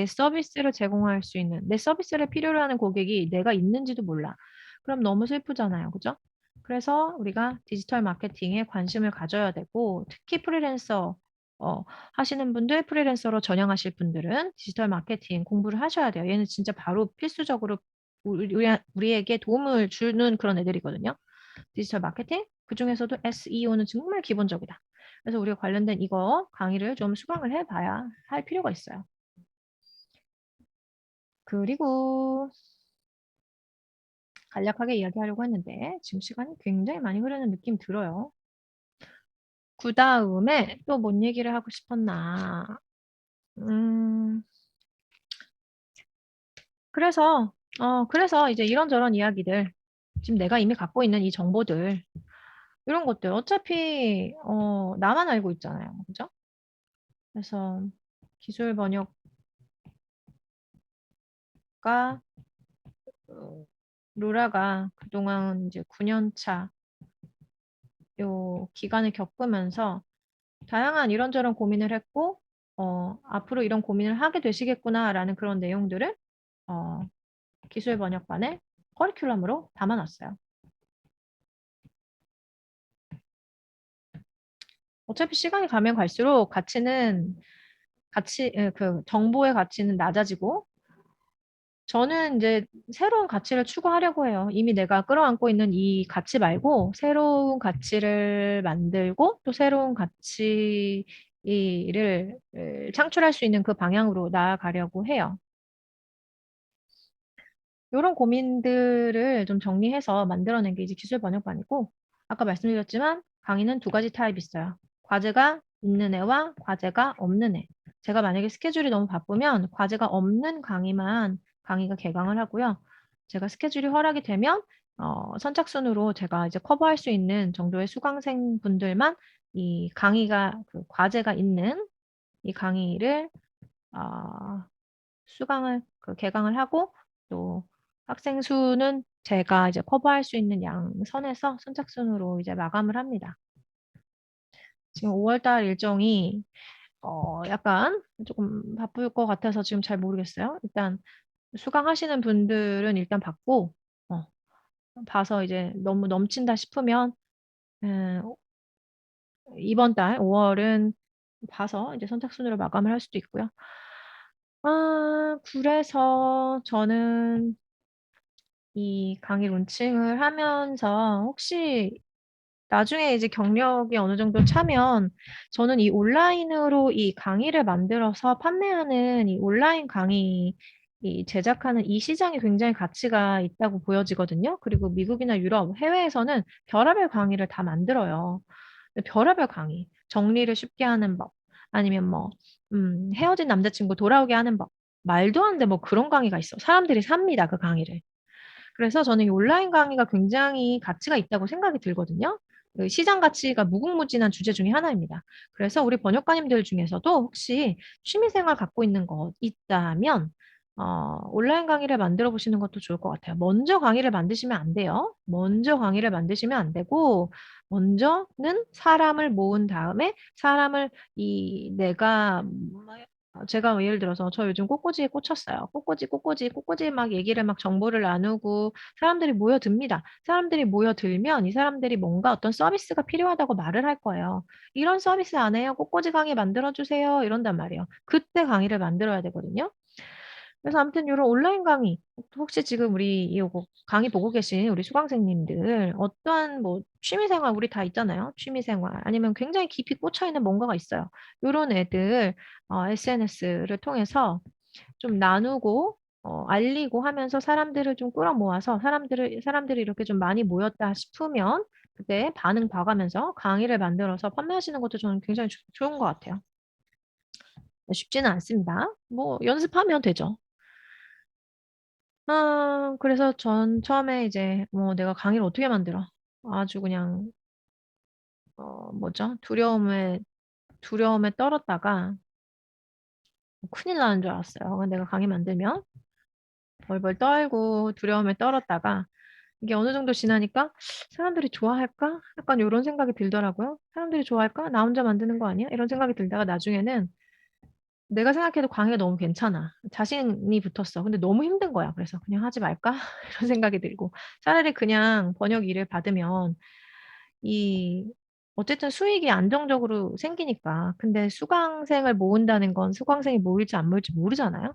서비스를 제공할 수 있는, 내 서비스를 필요로 하는 고객이 내가 있는지도 몰라. 그럼 너무 슬프잖아요. 그죠? 그래서 우리가 디지털 마케팅에 관심을 가져야 되고, 특히 프리랜서, 어, 하시는 분들, 프리랜서로 전향하실 분들은 디지털 마케팅 공부를 하셔야 돼요. 얘는 진짜 바로 필수적으로 우리에게 도움을 주는 그런 애들이거든요. 디지털 마케팅, 그중에서도 SEO는 정말 기본적이다. 그래서 우리가 관련된 이거 강의를 좀 수강을 해봐야 할 필요가 있어요. 그리고 간략하게 이야기하려고 했는데 지금 시간이 굉장히 많이 흐르는 느낌 들어요. 그 다음에 또 뭔 얘기를 하고 싶었나. 음, 그래서 이제 이런저런 이야기들, 지금 내가 이미 갖고 있는 이 정보들, 이런 것들 어차피 나만 알고 있잖아요. 그죠? 그래서 기술 번역가 로라가 그동안 이제 9년 차 요 기간을 겪으면서 다양한 이런저런 고민을 했고, 앞으로 이런 고민을 하게 되시겠구나라는 그런 내용들을 어, 기술 번역반의 커리큘럼으로 담아놨어요. 어차피 시간이 가면 갈수록 그 정보의 가치는 낮아지고, 저는 이제 새로운 가치를 추구하려고 해요. 이미 내가 끌어안고 있는 이 가치 말고 새로운 가치를 만들고 또 새로운 가치를 창출할 수 있는 그 방향으로 나아가려고 해요. 이런 고민들을 좀 정리해서 만들어낸 게 이제 기술 번역반이고, 아까 말씀드렸지만 강의는 두 가지 타입이 있어요. 과제가 있는 애와 과제가 없는 애. 제가 만약에 스케줄이 너무 바쁘면 과제가 없는 강의가 개강을 하고요. 제가 스케줄이 허락이 되면 선착순으로 제가 이제 커버할 수 있는 정도의 수강생 분들만 이 강의가 그 과제가 있는 이 강의를 어, 개강을 하고 또 학생 수는 제가 이제 커버할 수 있는 양 선에서 선착순으로 이제 마감을 합니다. 지금 5월 달 일정이 약간 조금 바쁠 것 같아서 지금 잘 모르겠어요. 일단 수강하시는 분들은 일단 받고 어, 봐서 이제 너무 넘친다 싶으면 음, 이번 달 5월은 봐서 이제 선착순으로 마감을 할 수도 있고요. 그래서 저는 이 강의 론칭을 하면서 혹시 나중에 이제 경력이 어느 정도 차면 저는 이 온라인으로 이 강의를 만들어서 판매하는 이 온라인 강의 이 제작하는 이 시장이 굉장히 가치가 있다고 보여지거든요. 그리고 미국이나 유럽, 해외에서는 별의별 강의를 다 만들어요. 근데 별의별 강의, 정리를 쉽게 하는 법, 아니면 뭐 헤어진 남자친구 돌아오게 하는 법, 말도 안 돼 뭐 그런 강의가 있어. 사람들이 삽니다, 그 강의를. 그래서 저는 이 온라인 강의가 굉장히 가치가 있다고 생각이 들거든요. 그 시장 가치가 무궁무진한 주제 중에 하나입니다. 그래서 우리 번역가님들 중에서도 혹시 취미생활 갖고 있는 거 있다면 온라인 강의를 만들어 보시는 것도 좋을 것 같아요. 먼저 강의를 만드시면 안 돼요. 먼저 강의를 만드시면 안 되고 먼저는 사람을 모은 다음에 사람을 이 내가 제가 예를 들어서 저 요즘 꽃꽂이에 꽂혔어요. 꽃꽂이 막 얘기를 막 정보를 나누고 사람들이 모여듭니다. 사람들이 모여들면 이 사람들이 뭔가 어떤 서비스가 필요하다고 말을 할 거예요. 이런 서비스 안 해요? 꽃꽂이 강의 만들어주세요. 이런단 말이에요. 그때 강의를 만들어야 되거든요. 그래서 아무튼 이런 온라인 강의, 혹시 지금 우리 이 강의 보고 계신 우리 수강생님들 어떠한 뭐 취미생활 우리 다 있잖아요. 취미생활 아니면 굉장히 깊이 꽂혀 있는 뭔가가 있어요. 이런 애들 SNS를 통해서 좀 나누고 알리고 하면서 사람들을 좀 끌어모아서 사람들이 이렇게 좀 많이 모였다 싶으면 그때 반응 봐가면서 강의를 만들어서 판매하시는 것도 저는 굉장히 좋은 것 같아요. 쉽지는 않습니다. 뭐 연습하면 되죠. 그래서 전 처음에 이제 뭐 내가 강의를 어떻게 만들어? 아주 그냥 뭐죠? 두려움에 떨었다가 큰일 나는 줄 알았어요. 내가 강의 만들면 벌벌 떨고 두려움에 떨었다가 이게 어느 정도 지나니까 사람들이 좋아할까? 약간 이런 생각이 들더라고요. 사람들이 좋아할까? 나 혼자 만드는 거 아니야? 이런 생각이 들다가 나중에는 내가 생각해도 강의가 너무 괜찮아. 자신이 붙었어. 근데 너무 힘든 거야. 그래서 그냥 하지 말까? 이런 생각이 들고. 차라리 그냥 번역 일을 받으면 이 어쨌든 수익이 안정적으로 생기니까. 근데 수강생을 모은다는 건 수강생이 모일지 안 모일지 모르잖아요.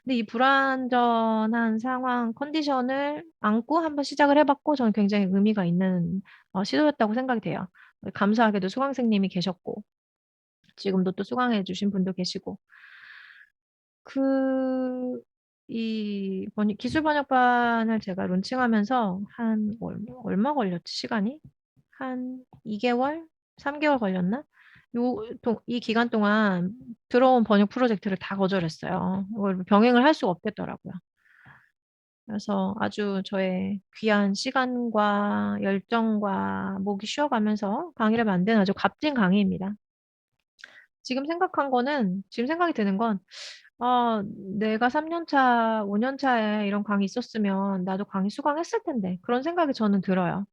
근데 이 불안전한 상황, 컨디션을 안고 한번 시작을 해봤고, 저는 굉장히 의미가 있는 시도였다고 생각이 돼요. 감사하게도 수강생님이 계셨고, 지금도 또 수강해주신 분도 계시고, 기술 번역반을 제가 론칭하면서 한 얼마 걸렸지, 시간이? 한 2개월? 3개월 걸렸나? 이 기간 동안 들어온 번역 프로젝트를 다 거절했어요. 이걸 병행을 할 수가 없겠더라고요. 그래서 아주 저의 귀한 시간과 열정과 목이 쉬어가면서 강의를 만든 아주 값진 강의입니다. 지금 생각이 드는 건, 내가 3년 차, 5년 차에 이런 강의 있었으면 나도 강의 수강했을 텐데, 그런 생각이 저는 들어요.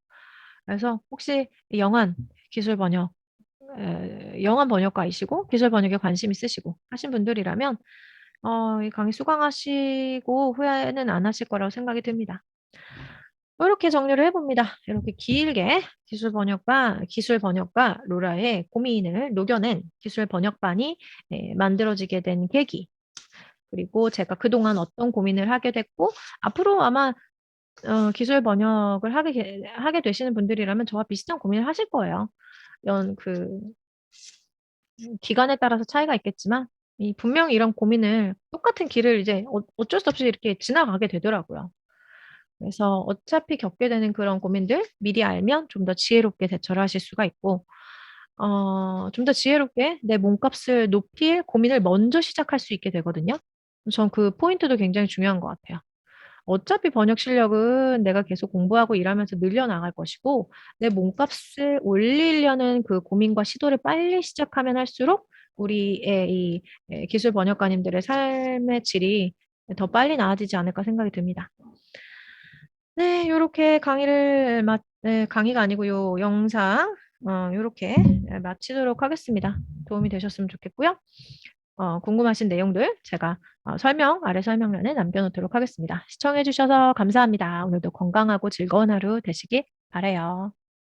그래서 혹시 영한 기술 번역, 영한 번역가이시고, 기술 번역에 관심 있으시고 하신 분들이라면, 이 강의 수강하시고 후회는 안 하실 거라고 생각이 듭니다. 이렇게 정리를 해봅니다. 이렇게 길게 기술 번역가 로라의 고민을 녹여낸 기술 번역반이 만들어지게 된 계기. 그리고 제가 그동안 어떤 고민을 하게 됐고, 앞으로 아마 기술 번역을 하게 되시는 분들이라면 저와 비슷한 고민을 하실 거예요. 그 기간에 따라서 차이가 있겠지만, 분명히 이런 고민을 똑같은 길을 이제 어쩔 수 없이 이렇게 지나가게 되더라고요. 그래서 어차피 겪게 되는 그런 고민들 미리 알면 좀 더 지혜롭게 대처를 하실 수가 있고, 좀 더 지혜롭게 내 몸값을 높일 고민을 먼저 시작할 수 있게 되거든요. 전 그 포인트도 굉장히 중요한 것 같아요. 어차피 번역 실력은 내가 계속 공부하고 일하면서 늘려나갈 것이고, 내 몸값을 올리려는 그 고민과 시도를 빨리 시작하면 할수록 우리의 기술 번역가님들의 삶의 질이 더 빨리 나아지지 않을까 생각이 듭니다. 네, 요렇게 강의가 아니고요, 영상, 요렇게 마치도록 하겠습니다. 도움이 되셨으면 좋겠고요. 궁금하신 내용들 제가 아래 설명란에 남겨놓도록 하겠습니다. 시청해주셔서 감사합니다. 오늘도 건강하고 즐거운 하루 되시길 바라요.